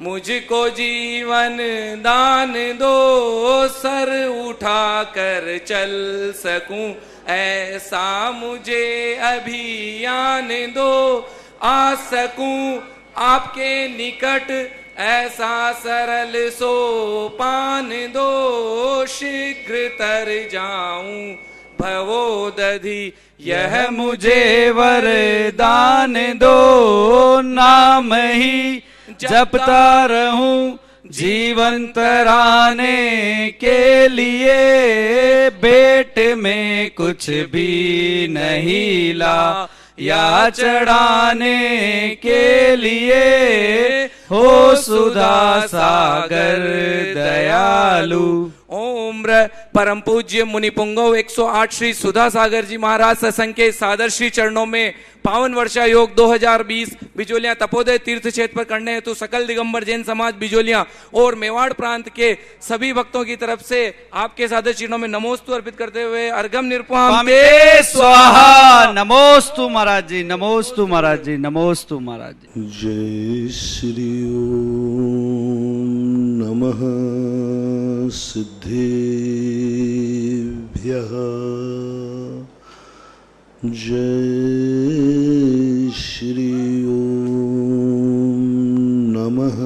मुझको जीवन दान दो, सर उठा कर चल सकूं, ऐसा मुझे अभियान दो, आ सकूं आपके निकट, ऐसा सरल सोपान दो, शीघ्र तर जाऊं भवोदधि, यह मुझे वरदान दो, नाम ही जपता रहूं जीवन तराने के लिए, बेट में कुछ भी नहीं ला या चढ़ाने के लिए, हो सुधा सागर दयालु। ओम परम पूज्य मुनि पुंगव 108 श्री सुधा सागर जी महाराज सत्संग के सादर श्री चरणों में पावन वर्षा योग 2020 बिजोलिया तपोदय तीर्थ क्षेत्र पर करने हेतु सकल दिगंबर जैन समाज बिजोलिया और मेवाड़ प्रांत के सभी भक्तों की तरफ से आपके सादर चरणों में नमोस्तु अर्पित करते हुए अर्घम निरुपम स्वाहा। नमोस्तु महाराज जी, नमोस्तु महाराज जी, नमोस्तु महाराज जी। जय श्री ओम नमः सिद्धेभ्यः, जय श्री ओम नमः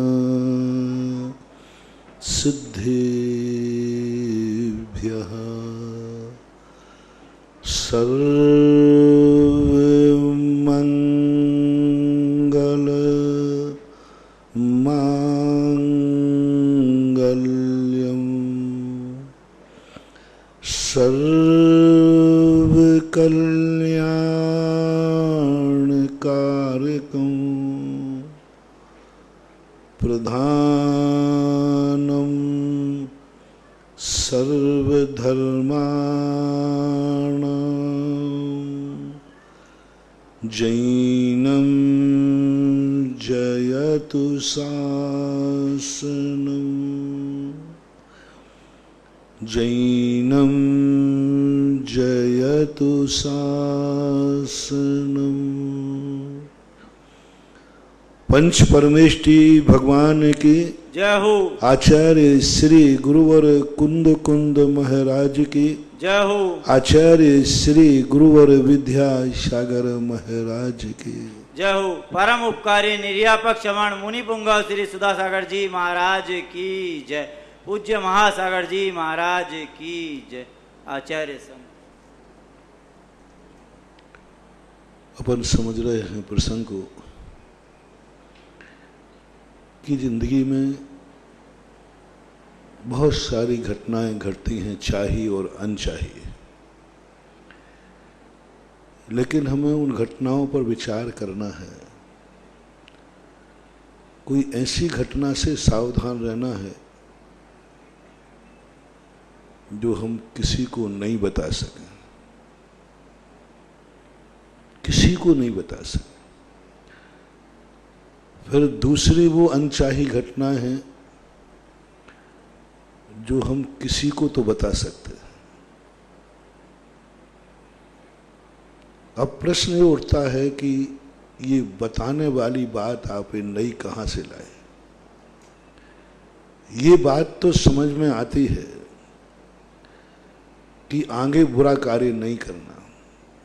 सिद्धेभ्यः, सर्वमंगल मांगल्यम, सर्वकल्याणकारकं, प्रधानं सर्वधर्माणां, जैनं जयतु शासनं, जैनं जयतु शासनम्। पंच परमेष्टि भगवान की जय हो। आचार्य श्री गुरुवर कुंद कुंद महाराज की जय हो। आचार्य श्री गुरुवर विद्या सागर महाराज की जय हो। परम उपकारी निर्यापक श्रवण मुनि पुंगव श्री सुधा सागर जी महाराज की जय। पूज्य महासागर जी महाराज की जय। आचार्य सम अपन समझ रहे हैं प्रसंग को कि जिंदगी में बहुत सारी घटनाएं घटती हैं, चाही और अनचाही, लेकिन हमें उन घटनाओं पर विचार करना है। कोई ऐसी घटना से सावधान रहना है जो हम किसी को नहीं बता सकें, किसी को नहीं बता सकें। फिर दूसरी वो अनचाही घटनाएं हैं जो हम किसी को तो बता सकते हैं। अब प्रश्न ये उठता है कि ये बताने वाली बात आप नई कहाँ से लाए। ये बात तो समझ में आती है कि आगे बुरा कार्य नहीं करना,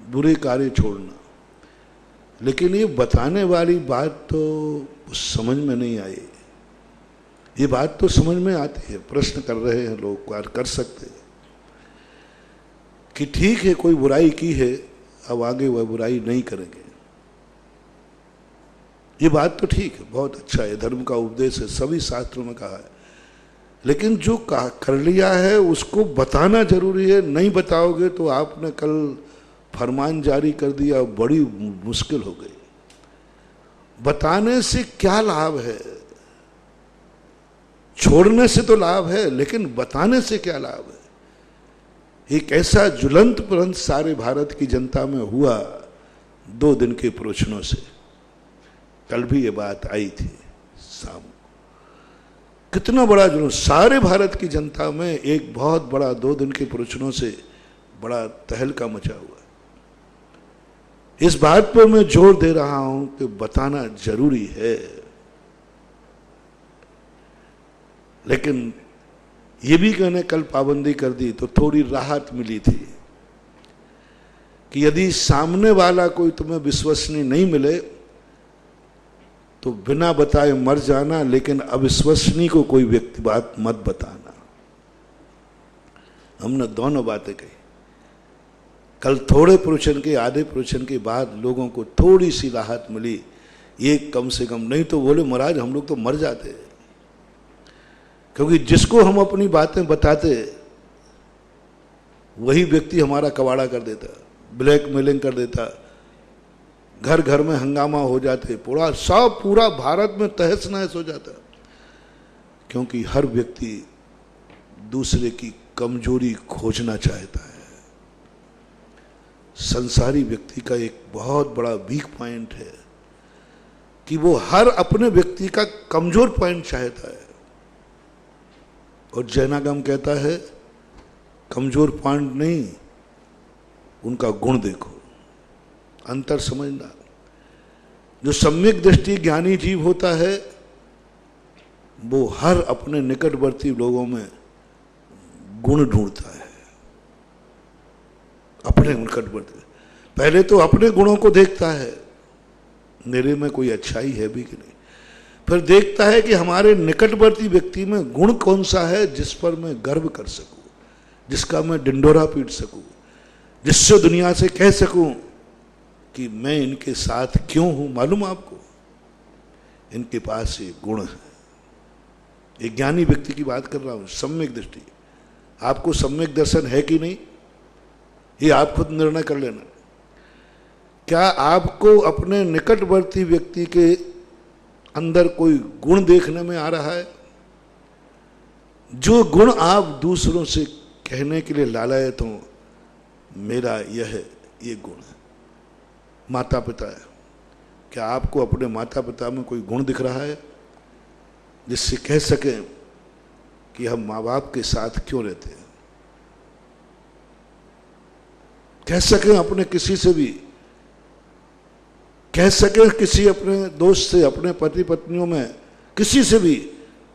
बुरे कार्य छोड़ना, लेकिन ये बताने वाली बात तो समझ में नहीं आई। ये बात तो समझ में आती है, प्रश्न कर रहे हैं लोग, कर सकते हैं कि ठीक है कोई बुराई की है, अब आगे वह बुराई नहीं करेंगे। ये बात तो ठीक है, बहुत अच्छा है, धर्म का उपदेश है, सभी शास्त्रों में कहा है। लेकिन जो कर लिया है उसको बताना जरूरी है। नहीं बताओगे तो आपने कल फरमान जारी कर दिया, बड़ी मुश्किल हो गई। बताने से क्या लाभ है? छोड़ने से तो लाभ है, लेकिन बताने से क्या लाभ है? एक ऐसा ज्वलंत प्रंत सारे भारत की जनता में हुआ 2 दिन के प्रवचनों से। कल भी ये बात आई थी शाम, कितना बड़ा जुलूम सारे भारत की जनता में एक बहुत बड़ा 2 दिन के प्रवचनों से बड़ा तहलका मचा हुआ। इस बात पर मैं जोर दे रहा हूं कि बताना जरूरी है। लेकिन ये भी मैंने कल पाबंदी कर दी तो थोड़ी राहत मिली थी कि यदि सामने वाला कोई तुम्हें विश्वसनीय नहीं मिले तो बिना बताए मर जाना, लेकिन अविश्वसनीय को कोई व्यक्ति बात मत बताना। हमने दोनों बातें कही। कल थोड़े प्रवचन के, आधे प्रवचन के बाद लोगों को थोड़ी सी राहत मिली, ये कम से कम। नहीं तो बोले महाराज हम लोग तो मर जाते, क्योंकि जिसको हम अपनी बातें बताते वही व्यक्ति हमारा कबाड़ा कर देता, ब्लैकमेलिंग कर देता, घर घर में हंगामा हो जाते, पूरा भारत में तहस नहस हो जाता, क्योंकि हर व्यक्ति दूसरे की कमजोरी खोजना चाहता है। संसारी व्यक्ति का एक बहुत बड़ा वीक पॉइंट है कि वो हर अपने व्यक्ति का कमजोर पॉइंट चाहता है। और जैनागम कहता है कमजोर पॉइंट नहीं, उनका गुण देखो, अंतर समझना। जो सम्यक दृष्टि ज्ञानी जीव होता है वो हर अपने निकटवर्ती लोगों में गुण ढूंढता है, अपने निकटवर्ती। पहले तो अपने गुणों को देखता है, मेरे में कोई अच्छाई है भी कि नहीं, फिर देखता है कि हमारे निकटवर्ती व्यक्ति में गुण कौन सा है जिस पर मैं गर्व कर सकूं, जिसका मैं डिंडोरा पीट सकूं, जिससे दुनिया से कह सकूं कि मैं इनके साथ क्यों हूं। मालूम आपको, इनके पास ये गुण है। एक ज्ञानी व्यक्ति की बात कर रहा हूं, सम्यक दृष्टि। आपको सम्यक दर्शन है कि नहीं, ये आप खुद निर्णय कर लेना। क्या आपको अपने निकटवर्ती व्यक्ति के अंदर कोई गुण देखने में आ रहा है? जो गुण आप दूसरों से कहने के लिए लालायत हो, मेरा ये गुण है। माता पिता है, क्या आपको अपने माता पिता में कोई गुण दिख रहा है जिससे कह सकें कि हम माँ बाप के साथ क्यों रहते हैं? कह सकें अपने किसी से भी, कह सके किसी अपने दोस्त से, अपने पति पत्नियों में किसी से भी,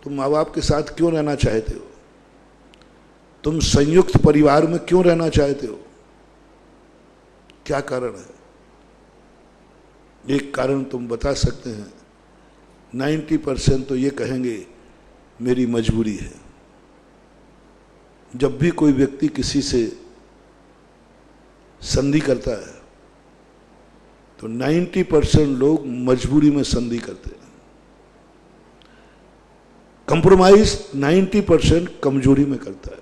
तुम माँ बाप के साथ क्यों रहना चाहते हो? तुम संयुक्त परिवार में क्यों रहना चाहते हो? क्या कारण है? एक कारण तुम बता सकते हैं। 90% तो ये कहेंगे मेरी मजबूरी है। जब भी कोई व्यक्ति किसी से संधि करता है तो 90% लोग मजबूरी में संधि करते हैं। कंप्रोमाइज 90% कमजोरी में करता है।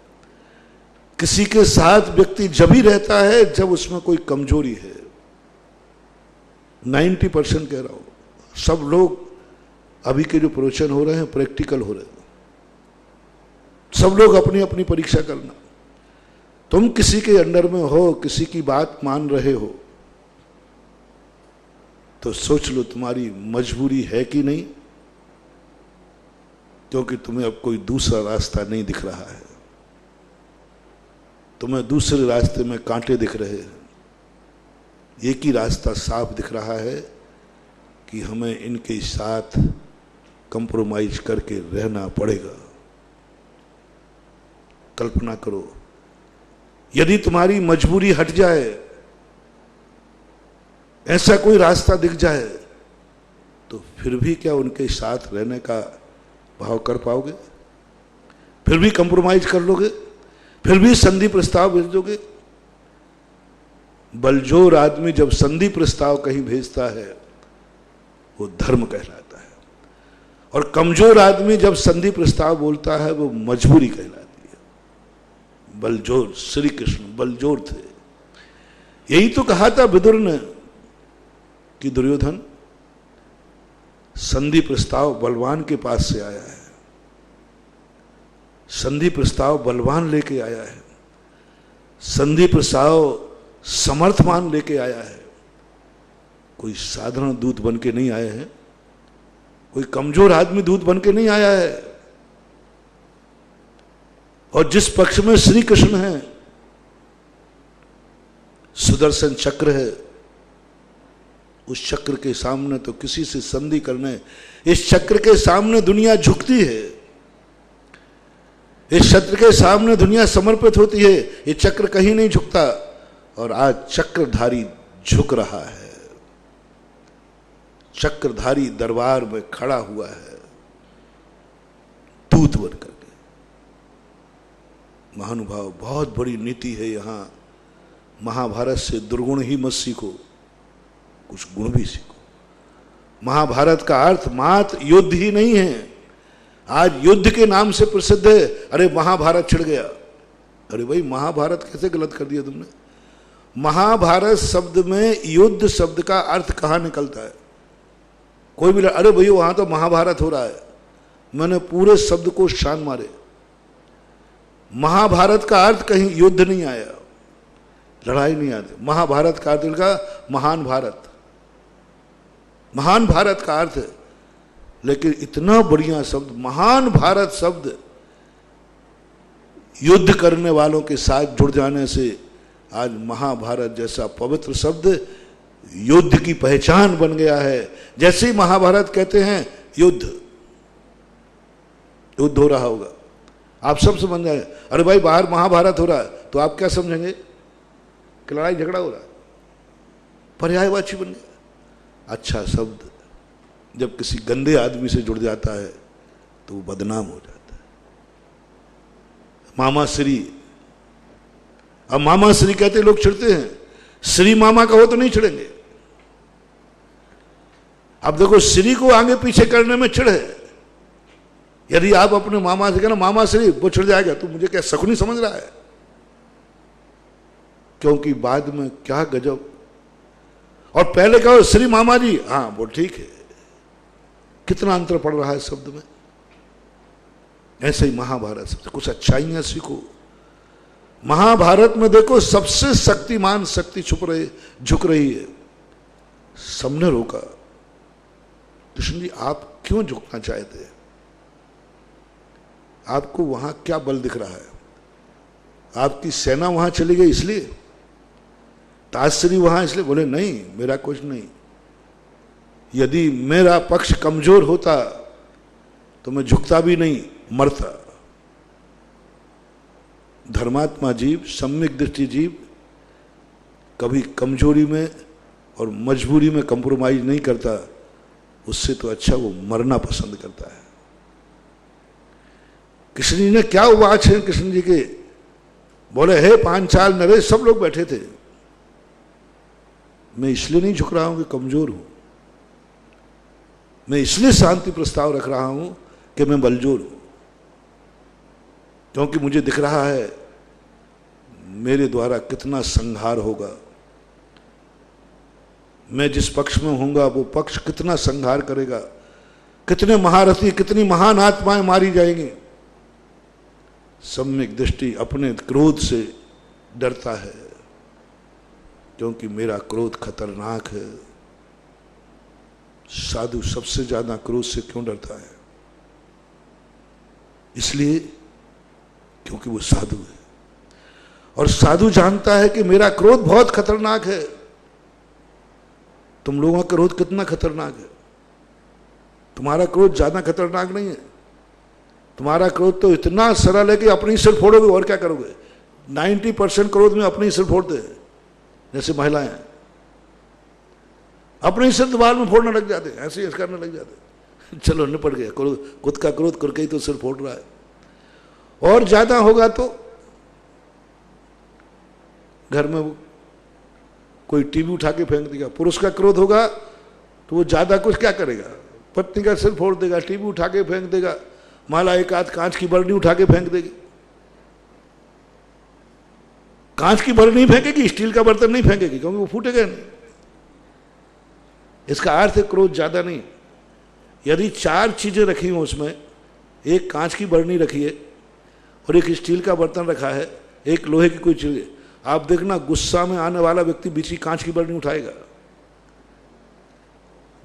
किसी के साथ व्यक्ति जब ही रहता है जब उसमें कोई कमजोरी है। 90% कह रहा हूं। सब लोग अभी के जो प्रवचन हो रहे हैं प्रैक्टिकल हो रहे हैं। सब लोग अपनी अपनी परीक्षा करना। तुम किसी के अंडर में हो, किसी की बात मान रहे हो, तो सोच लो तुम्हारी मजबूरी है कि नहीं, क्योंकि तुम्हें अब कोई दूसरा रास्ता नहीं दिख रहा है। तुम्हें दूसरे रास्ते में कांटे दिख रहे हैं। एक ही रास्ता साफ दिख रहा है कि हमें इनके साथ कंप्रोमाइज करके रहना पड़ेगा। कल्पना करो, यदि तुम्हारी मजबूरी हट जाए, ऐसा कोई रास्ता दिख जाए, तो फिर भी क्या उनके साथ रहने का भाव कर पाओगे? फिर भी कंप्रोमाइज कर लोगे? फिर भी संधि प्रस्ताव भेज दोगे? बलजोर आदमी जब संधि प्रस्ताव कहीं भेजता है वो धर्म कहलाता है, और कमजोर आदमी जब संधि प्रस्ताव बोलता है वो मजबूरी कहलाती है। बलजोर, श्री कृष्ण बलजोर थे। यही तो कहा था विदुर ने कि दुर्योधन, संधि प्रस्ताव बलवान के पास से आया है, संधि प्रस्ताव बलवान लेके आया है, संधि प्रस्ताव समर्थवान लेके आया है। कोई साधारण दूत बन के नहीं आए हैं, कोई कमजोर आदमी दूत बन के नहीं आया है। और जिस पक्ष में श्री कृष्ण है, सुदर्शन चक्र है, उस चक्र के सामने तो किसी से संधि करने, इस चक्र के सामने दुनिया झुकती है। इस शस्त्र के सामने दुनिया समर्पित होती है, ये चक्र कहीं नहीं झुकता, और आज चक्रधारी झुक रहा है, चक्रधारी दरबार में खड़ा हुआ है दूत बन करके। महानुभाव, बहुत बड़ी नीति है यहां। महाभारत से दुर्गुण ही मत सीखो, कुछ गुण भी सीखो। महाभारत का अर्थ मात्र युद्ध ही नहीं है। आज युद्ध के नाम से प्रसिद्ध है, अरे महाभारत छिड़ गया। अरे भाई, महाभारत कैसे गलत कर दिया तुमने? महाभारत शब्द में युद्ध शब्द का अर्थ कहां निकलता है? कोई भी अरे भैया वहां तो महाभारत हो रहा है, मैंने पूरे शब्द को शान मारे। महाभारत का अर्थ कहीं युद्ध नहीं आया, लड़ाई नहीं आती। महाभारत का अर्थ का महान भारत, महान भारत का अर्थ है। लेकिन इतना बढ़िया शब्द महान भारत शब्द युद्ध करने वालों के साथ जुड़ जाने से आज महाभारत जैसा पवित्र शब्द युद्ध की पहचान बन गया है। जैसे ही महाभारत कहते हैं युद्ध, युद्ध हो रहा होगा, आप सब समझ जाए। अरे भाई बाहर महाभारत हो रहा है, तो आप क्या समझेंगे कि लड़ाई झगड़ा हो रहा है, पर्यायवाची बन गया। अच्छा शब्द जब किसी गंदे आदमी से जुड़ जाता है तो वो बदनाम हो जाता है। मामा श्री, अब मामा श्री कहते लोग चिढ़ते हैं, श्री मामा का हो तो नहीं चिढ़ेंगे। अब देखो श्री को आगे पीछे करने में चिढ़ है। यदि आप अपने मामा से कहना मामा श्री, वो चिढ़ जाएगा, तू मुझे क्या शकुनी समझ रहा है? क्योंकि बाद में क्या गजब। और पहले कहो श्री मामा जी, हाँ वो ठीक है। कितना अंतर पड़ रहा है शब्द में। ऐसे ही महाभारत शब्द, कुछ अच्छाइयां सीखो। महाभारत में देखो सबसे शक्तिमान शक्ति झुक रही है, सबने रोका। कृष्ण जी आप क्यों झुकना चाहते हैं? आपको वहां क्या बल दिख रहा है? आपकी सेना वहां चली गई इसलिए, ताश्री वहां इसलिए? बोले नहीं, मेरा कुछ नहीं। यदि मेरा पक्ष कमजोर होता तो मैं झुकता भी नहीं, मरता। धर्मात्मा जीव, सम्यक दृष्टि जीव कभी कमजोरी में और मजबूरी में कंप्रोमाइज नहीं करता। उससे तो अच्छा वो मरना पसंद करता है। कृष्ण जी ने क्या वाच है कृष्ण जी के? बोले हे पांचाल नरेश, सब लोग बैठे थे, मैं इसलिए नहीं झुक रहा हूं कि कमजोर हूं, मैं इसलिए शांति प्रस्ताव रख रहा हूं कि मैं बलजोर हूं। क्योंकि मुझे दिख रहा है मेरे द्वारा कितना संहार होगा, मैं जिस पक्ष में होऊंगा वो पक्ष कितना संहार करेगा, कितने महारथी, कितनी महान आत्माएं मारी जाएंगी। सम्यक दृष्टि अपने क्रोध से डरता है, क्योंकि मेरा क्रोध खतरनाक है। साधु सबसे ज्यादा क्रोध से क्यों डरता है? इसलिए क्योंकि वो साधु है, और साधु जानता है कि मेरा क्रोध बहुत खतरनाक है। तुम लोगों का क्रोध कितना खतरनाक है? तुम्हारा क्रोध ज्यादा खतरनाक नहीं है। तुम्हारा क्रोध तो इतना सरल है कि अपनी सिर फोड़ोगे और क्या करोगे। 90% क्रोध में अपनी सिर फोड़ते हैं, जैसे महिलाएं अपने सिर दीवार में फोड़ने लग जाते हैं, ऐसे ही करने लग जाते हैं। चलो निपट गया, खुद का क्रोध करके ही तो सिर फोड़ रहा है। और ज्यादा होगा तो घर में कोई टीवी उठा के फेंक देगा। पुरुष का क्रोध होगा तो वो ज्यादा कुछ क्या करेगा, पत्नी का सिर फोड़ देगा, टीवी उठा के फेंक देगा, माला एक आध कांच की बरनी उठा के फेंक देगी। कांच की बरनी फेंकेगी, स्टील का बर्तन नहीं फेंकेगी, क्योंकि वो फूटेगा नहीं। इसका अर्थ है क्रोध ज्यादा नहीं। यदि 4 चीजें रखी हो उसमें, एक कांच की बरनी रखी है और एक स्टील का बर्तन रखा है, एक लोहे की कोई चीज, आप देखना गुस्सा में आने वाला व्यक्ति बीच की कांच की बरनी उठाएगा।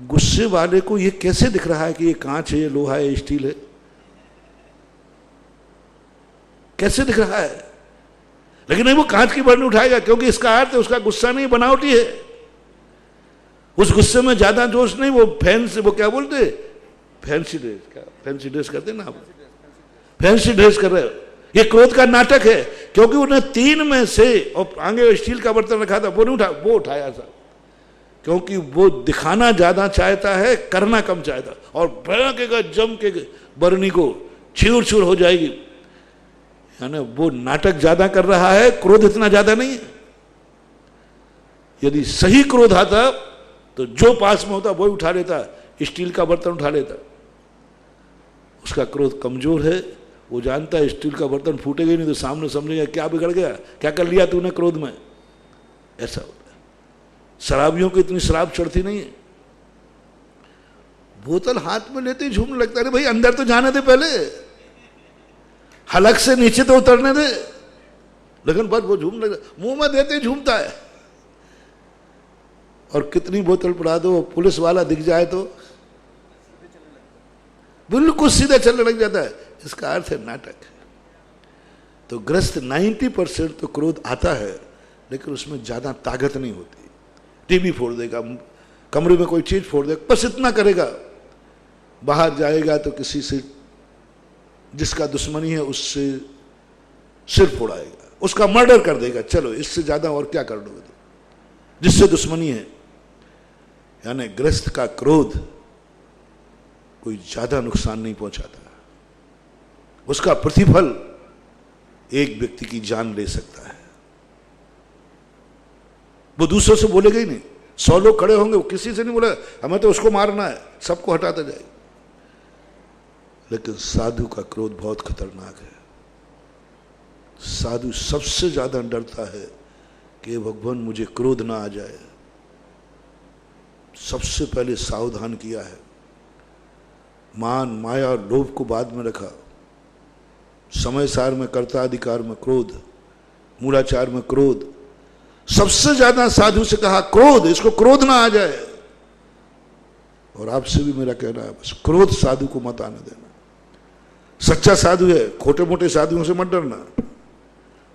गुस्से वाले को ये कैसे दिख रहा है कि ये कांच है, ये लोहा है, ये स्टील है? कैसे दिख रहा है? लेकिन नहीं, वो कांच की बरनी उठाएगा, क्योंकि इसका अर्थ है उसका गुस्सा नहीं बनावटी है। उस गुस्से में ज्यादा जोश नहीं, वो फैंसी, वो क्या बोलते, फैंसी ड्रेस, क्या फैंसी ड्रेस करते ना आप, फैंसी ड्रेस कर रहे हो। ये क्रोध का नाटक है, क्योंकि उन्हें 3 में से, और आगे स्टील का बर्तन रखा था, वो नहीं उठा, वो उठाया था, क्योंकि वो दिखाना ज्यादा चाहता है, करना कम चाहता, और भड़केगा जम के बरनी को चूर चूर हो जाएगी, यानी वो नाटक ज्यादा कर रहा है, क्रोध इतना ज्यादा नहीं है। यदि सही क्रोध आता तो जो पास में होता वही उठा लेता, स्टील का बर्तन उठा लेता। उसका क्रोध कमजोर है, वो जानता है स्टील का बर्तन फूटेगा नहीं तो सामने समझेगा क्या बिगड़ गया, क्या कर लिया तूने क्रोध में, ऐसा होता है। शराबियों को इतनी शराब चढ़ती नहीं है, बोतल हाथ में लेते ही झूमने लगता है, भाई अंदर तो जाने दे, पहले हलक से नीचे तो उतरने दे, लेकिन बस वो झूमने लगता, मुंह में देते ही झूमता है। और कितनी बोतल पड़ा दो, पुलिस वाला दिख जाए तो बिल्कुल सीधे चलने लग जाता है। इसका अर्थ है नाटक। तो ग्रस्त 90% तो क्रोध आता है, लेकिन उसमें ज्यादा ताकत नहीं होती। टीवी फोड़ देगा, कमरे में कोई चीज फोड़ देगा, बस इतना करेगा। बाहर जाएगा तो किसी से जिसका दुश्मनी है उससे सिर फोड़ाएगा, उसका मर्डर कर देगा। चलो इससे ज्यादा और क्या कर लोगे, जिससे दुश्मनी है। यानी ग्रस्त का क्रोध कोई ज्यादा नुकसान नहीं पहुंचाता, उसका प्रतिफल एक व्यक्ति की जान ले सकता है। वो दूसरों से बोलेगा ही नहीं। 100 लोग खड़े होंगे, वो किसी से नहीं बोले हमें तो उसको मारना है, सबको हटाता जाएगा। लेकिन साधु का क्रोध बहुत खतरनाक है। साधु सबसे ज्यादा डरता है कि भगवान मुझे क्रोध ना आ जाए। सबसे पहले सावधान किया है, मान माया और लोभ को बाद में रखा। समय सार में, कर्ता अधिकार में क्रोध, मूलाचार में क्रोध। सबसे ज्यादा साधु से कहा क्रोध, इसको क्रोध ना आ जाए। और आपसे भी मेरा कहना है, बस क्रोध साधु को मत आने देना। सच्चा साधु है, खोटे मोटे साधुओं से मत डरना।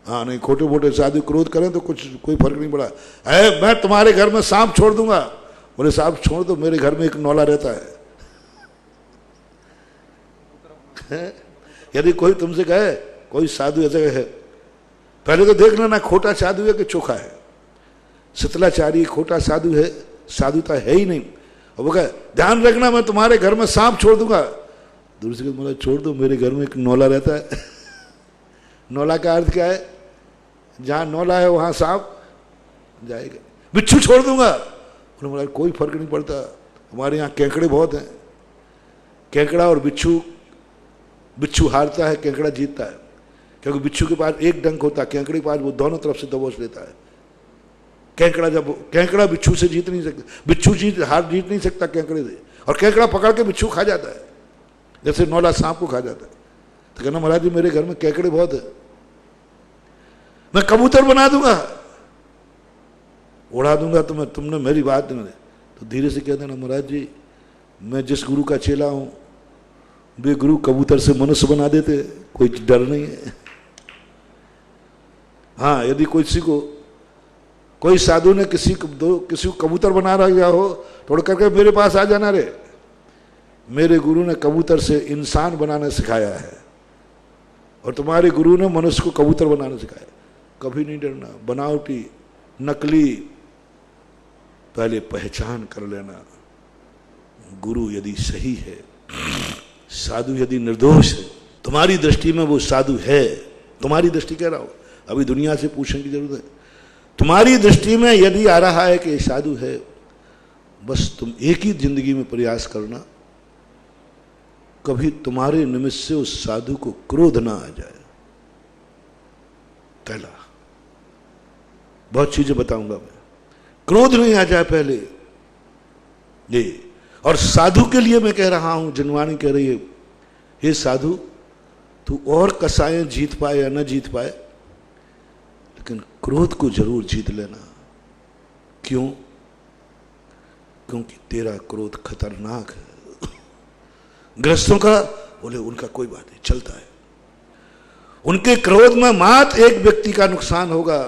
हाँ नहीं, खोटे मोटे साधु क्रोध करें तो कोई फर्क नहीं पड़ा। मैं तुम्हारे घर में सांप छोड़ दूंगा, बोले सांप छोड़ दो, मेरे घर में एक नौला रहता है। यदि कोई तुमसे कहे कोई साधु ऐसे है, पहले तो देख लेना खोटा साधु है कि चोखा है। शीतलाचार्य खोटा साधु है, साधुता है ही नहीं। और वो कहे ध्यान रखना मैं तुम्हारे घर में सांप छोड़ दूंगा, दूसरे को बोला छोड़ दो, मेरे घर में एक नौला रहता है। नौला का अर्थ क्या है, जहां नौला है वहां सांप जाएगा। बिच्छू छोड़ दूंगा, उन्होंने बोला कोई फर्क नहीं पड़ता, हमारे यहाँ केकड़े बहुत हैं। केकड़ा और बिच्छू हारता है, केकड़ा जीतता है, क्योंकि बिच्छू के पास एक डंक होता है, केकड़े के पास वो दोनों तरफ से दबोच लेता है। केकड़ा बिच्छू से जीत नहीं सकता, बिच्छू जीत नहीं सकता केकड़े से, और केकड़ा पकड़ के बिच्छू खा जाता है, जैसे नौला सांप को खा जाता है। तो कहना महाराज जी मेरे घर में केकड़े बहुत है, मैं कबूतर बना दूंगा, उड़ा दूंगा तुम्हें, तुमने मेरी बात नहीं। तो धीरे से कह देना महाराज जी मैं जिस गुरु का चेला हूं वे गुरु कबूतर से मनुष्य बना देते, कोई डर नहीं है। हाँ यदि कोई साधु ने किसी को कबूतर बना रहा हो तो उड़ करके मेरे पास आ जाना रे, मेरे गुरु ने कबूतर से इंसान बनाना सिखाया है और तुम्हारे गुरु ने मनुष्य को कबूतर बनाना सिखाया। कभी नहीं डरना। बनावटी नकली पहले पहचान कर लेना। गुरु यदि सही है, साधु यदि निर्दोष है, तुम्हारी दृष्टि में वो साधु है, तुम्हारी दृष्टि कह रहा हो, अभी दुनिया से पूछने की जरूरत है। तुम्हारी दृष्टि में यदि आ रहा है कि साधु है, बस तुम एक ही जिंदगी में प्रयास करना कभी तुम्हारे निमित्त से उस साधु को क्रोध ना आ जाए। पहला, बहुत चीजें बताऊंगा मैं, क्रोध नहीं आ जाए पहले ये। और साधु के लिए मैं कह रहा हूं, जनवाणी कह रही है, हे साधु तू और कसाएं जीत पाए या न जीत पाए, लेकिन क्रोध को जरूर जीत लेना। क्यों? क्योंकि तेरा क्रोध खतरनाक है। गृहस्थों का बोले उनका कोई बात नहीं, चलता है। उनके क्रोध में मात्र एक व्यक्ति का नुकसान होगा,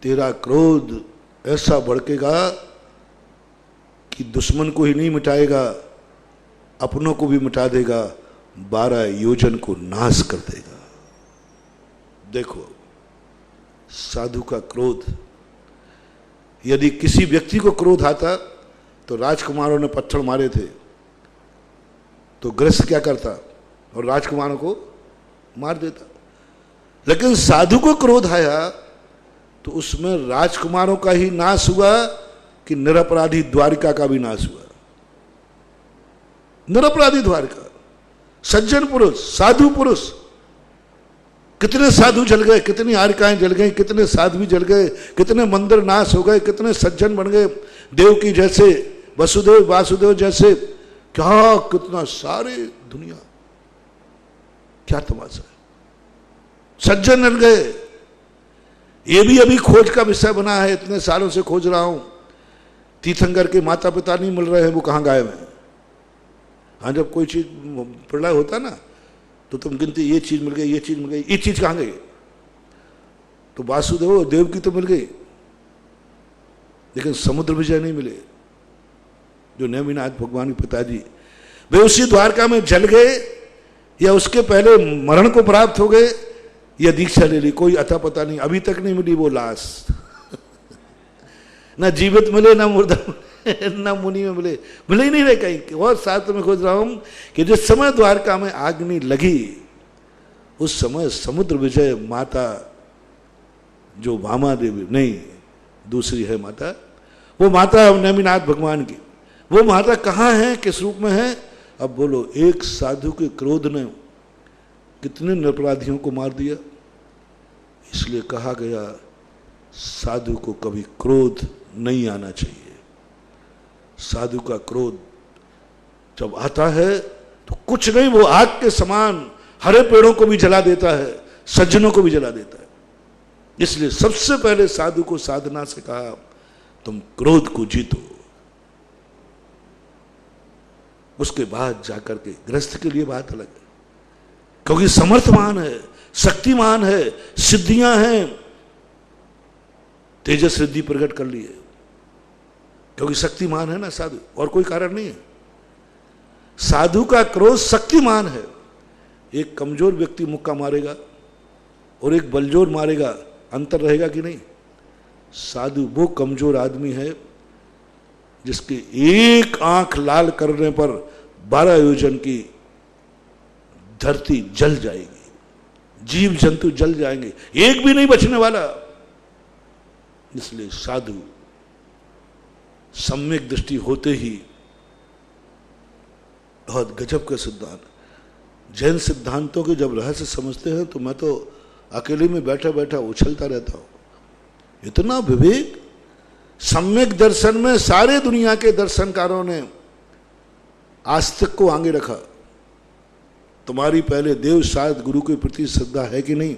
तेरा क्रोध ऐसा भड़केगा कि दुश्मन को ही नहीं मिटाएगा, अपनों को भी मिटा देगा, 12 योजन को नाश कर देगा। देखो, साधु का क्रोध, यदि किसी व्यक्ति को क्रोध आता तो राजकुमारों ने पत्थर मारे थे तो गृहस्थ क्या करता और राजकुमारों को मार देता। लेकिन साधु को क्रोध आया तो उसमें राजकुमारों का ही नाश हुआ कि निरपराधी द्वारिका का भी नाश हुआ। निरपराधी द्वारिका, सज्जन पुरुष, साधु पुरुष, कितने साधु जल गए, कितनी आरिकाएं जल गई, कितने साध्वी जल गए, कितने मंदिर नाश हो गए, कितने सज्जन बन गए, देवकी जैसे, वसुदेव वासुदेव जैसे, क्या कितना सारे दुनिया, क्या तमाशा है, सज्जन जल गए। ये भी अभी खोज का विषय बना है, इतने सालों से खोज रहा हूं। तीर्थंकर के माता पिता नहीं मिल रहे हैं, वो कहां गायब हैं। हाँ, जब कोई चीज प्रलय होता ना तो तुम गिनती, ये चीज मिल गई, ये चीज मिल गई, ये चीज कहां गई? तो वासुदेव देव की तो मिल गई, लेकिन समुद्र विजय नहीं मिले, जो नेमिनाथ भगवान के पिताजी, वे उसी द्वारका में जल गए या उसके पहले मरण को प्राप्त हो गए या दीक्षा ले ली, कोई अता पता नहीं, अभी तक नहीं मिली वो लाश। ना जीवित मिले, ना मुर्दा ना मुनि में मिले, मिले ही नहीं रहे कहीं। और साथ में खोज रहा हूं कि जिस समय द्वारका में आग्नि लगी उस समय समुद्र विजय माता, जो भामा देवी नहीं, दूसरी है माता, वो माता नेमिनाथ भगवान की, वो माता कहाँ है, किस रूप में है? अब बोलो, एक साधु के क्रोध ने कितने निरपराधियों को मार दिया। इसलिए कहा गया साधु को कभी क्रोध नहीं आना चाहिए। साधु का क्रोध जब आता है तो कुछ नहीं, वो आग के समान हरे पेड़ों को भी जला देता है, सज्जनों को भी जला देता है। इसलिए सबसे पहले साधु को साधना से कहा, तुम क्रोध को जीतो। उसके बाद जाकर के गृहस्थ के लिए बात अलग है, क्योंकि समर्थमान है, शक्तिमान है, सिद्धियां हैं, तेजस सिद्धि प्रकट कर ली है, क्योंकि शक्तिमान है ना साधु, और कोई कारण नहीं है। साधु का क्रोध शक्तिमान है। एक कमजोर व्यक्ति मुक्का मारेगा और एक बलजोर मारेगा, अंतर रहेगा कि नहीं? साधु वो कमजोर आदमी है जिसकी एक आंख लाल करने पर 12 योजन की धरती जल जाएगी, जीव जंतु जल जाएंगे, एक भी नहीं बचने वाला। इसलिए साधु सम्यक दृष्टि होते ही, बहुत गजब का सिद्धांत, जैन सिद्धांतों के जब रहस्य समझते हैं तो मैं तो अकेले में बैठा बैठा उछलता रहता हूं। इतना विवेक सम्यक दर्शन में सारे दुनिया के दर्शनकारों ने आस्तिक को आगे रखा। तुम्हारी पहले देव शायद गुरु के प्रति श्रद्धा है कि नहीं,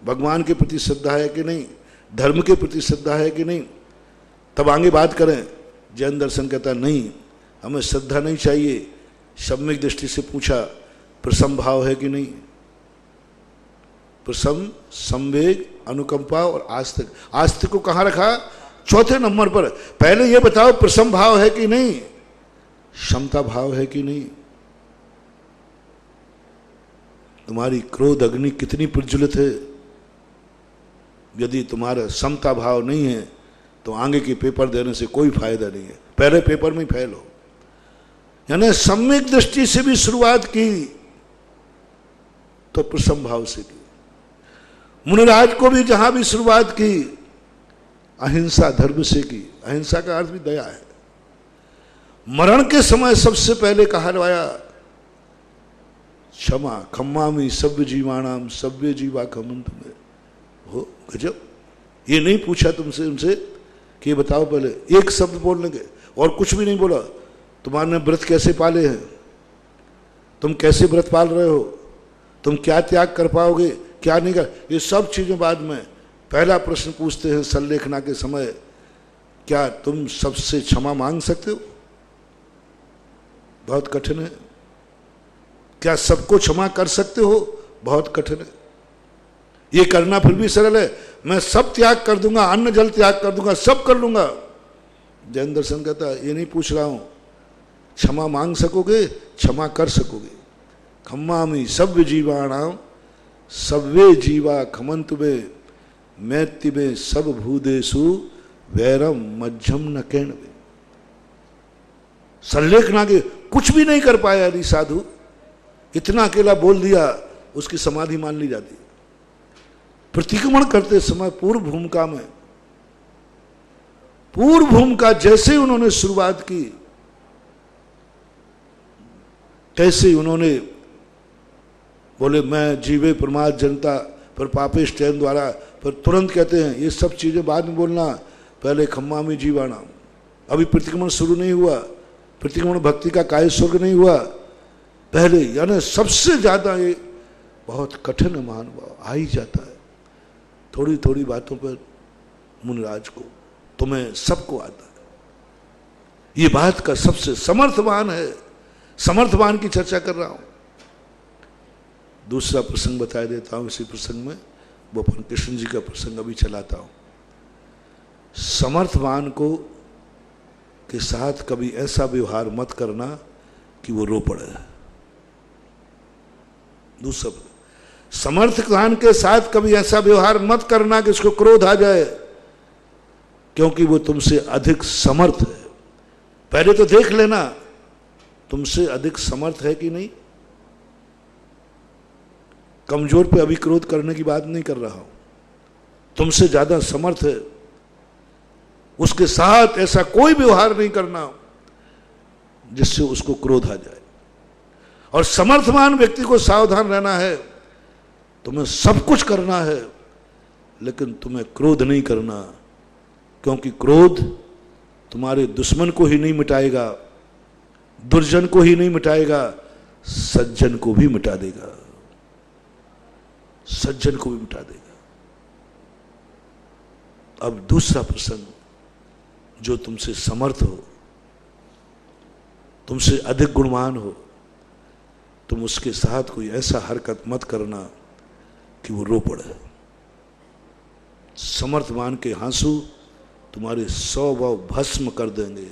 भगवान के प्रति श्रद्धा है कि नहीं, धर्म के प्रति श्रद्धा है कि नहीं, तब आगे बात करें। जैन दर्शन कहता नहीं, हमें श्रद्धा नहीं चाहिए। सम्यक दृष्टि से पूछा, प्रसम भाव है कि नहीं? प्रसम, संवेग, अनुकंपा और आस्तिक। आस्तिक को कहां रखा? चौथे नंबर पर। पहले यह बताओ प्रसम भाव है कि नहीं, क्षमता भाव है कि नहीं। तुम्हारी क्रोध अग्नि कितनी प्रज्वलित है। यदि तुम्हारा समता भाव नहीं है तो आगे के पेपर देने से कोई फायदा नहीं है, पहले पेपर में फेल हो। यानी सम्यक दृष्टि से भी शुरुआत की तो प्रसम भाव से की। मुनिराज को भी जहां भी शुरुआत की अहिंसा धर्म से की। अहिंसा का अर्थ भी दया है। मरण के समय सबसे पहले कहलवाया क्षमा, खम्मामी सभ्य जीवाणाम सभ्य जीवा खमंत में हो। गजब। ये नहीं पूछा तुमसे उनसे कि बताओ, पहले एक शब्द बोलने के और कुछ भी नहीं बोला। तुम्हारे व्रत कैसे पाले हैं, तुम कैसे व्रत पाल रहे हो, तुम क्या त्याग कर पाओगे, क्या नहीं कर, ये सब चीजें बाद में। पहला प्रश्न पूछते हैं संलेखना के समय, क्या तुम सबसे क्षमा मांग सकते हो? बहुत कठिन है। क्या सबको क्षमा कर सकते हो? बहुत कठिन है। ये करना फिर भी सरल है। मैं सब त्याग कर दूंगा, अन्न जल त्याग कर दूंगा, सब कर लूंगा। जैन दर्शन कहता है ये नहीं पूछ रहा हूं, क्षमा मांग सकोगे, क्षमा कर सकोगे। खम्मामी सभ्य जीवाणाम सव्वे जीवा खमंत में मैत्य में सब भूदेशु वैरम मध्यम न कैण। सल्लेख नागे कुछ भी नहीं कर पाया यदि साधु, इतना अकेला बोल दिया, उसकी समाधि मान ली जाती है। प्रतिक्रमण करते समय पूर्व भूमिका जैसे उन्होंने शुरुआत की, तैसे उन्होंने बोले मैं जीवे प्रमाद जनता पर पापेश टैन द्वारा, पर तुरंत कहते हैं ये सब चीजें बाद में बोलना, पहले खम्मा में जीवाना। अभी प्रतिक्रमण शुरू नहीं हुआ, प्रतिक्रमण भक्ति का काय स्वर्ग नहीं हुआ, पहले यानी सबसे ज्यादा ये बहुत कठिन महानुभाव आ ही जाता है। थोड़ी थोड़ी बातों पर मुनिराज को, तुम्हें सबको आता है। ये बात का सबसे समर्थवान है, समर्थवान की चर्चा कर रहा हूं। दूसरा प्रसंग बता देता हूं इसी प्रसंग में, वो अपन कृष्ण जी का प्रसंग अभी चलाता हूं। समर्थवान को के साथ कभी ऐसा व्यवहार मत करना कि वो रो पड़े। दूसरा, समर्थवान के साथ कभी ऐसा व्यवहार मत करना कि उसको क्रोध आ जाए, क्योंकि वो तुमसे अधिक समर्थ है। पहले तो देख लेना तुमसे अधिक समर्थ है कि नहीं। कमजोर पे अभी क्रोध करने की बात नहीं कर रहा हूं, तुमसे ज्यादा समर्थ है, उसके साथ ऐसा कोई व्यवहार नहीं करना जिससे उसको क्रोध आ जाए। और समर्थवान व्यक्ति को सावधान रहना है, तुम्हें सब कुछ करना है लेकिन तुम्हें क्रोध नहीं करना, क्योंकि क्रोध तुम्हारे दुश्मन को ही नहीं मिटाएगा, दुर्जन को ही नहीं मिटाएगा, सज्जन को भी मिटा देगा, सज्जन को भी मिटा देगा। अब दूसरा प्रसंग, जो तुमसे समर्थ हो, तुमसे अधिक गुणवान हो, तुम उसके साथ कोई ऐसा हरकत मत करना कि वो रो पड़े। समर्थवान के आंसू तुम्हारे 100 भाव भस्म कर देंगे,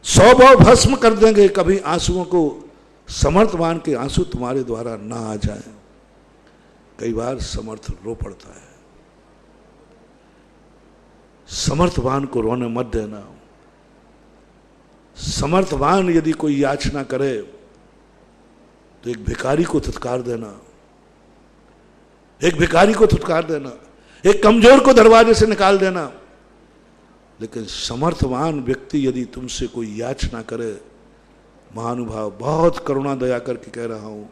100 भाव भस्म कर देंगे। कभी आंसुओं को, समर्थवान के आंसू तुम्हारे द्वारा ना आ जाए। कई बार समर्थ रो पड़ता है, समर्थवान को रोने मत देना। समर्थवान यदि कोई याचना करे तो एक भिखारी को धुतकार देना, एक भिखारी को धुतकार देना, एक कमजोर को दरवाजे से निकाल देना। लेकिन समर्थवान व्यक्ति यदि तुमसे कोई याचना करे, महानुभाव बहुत करुणा दया करके कह रहा हूं,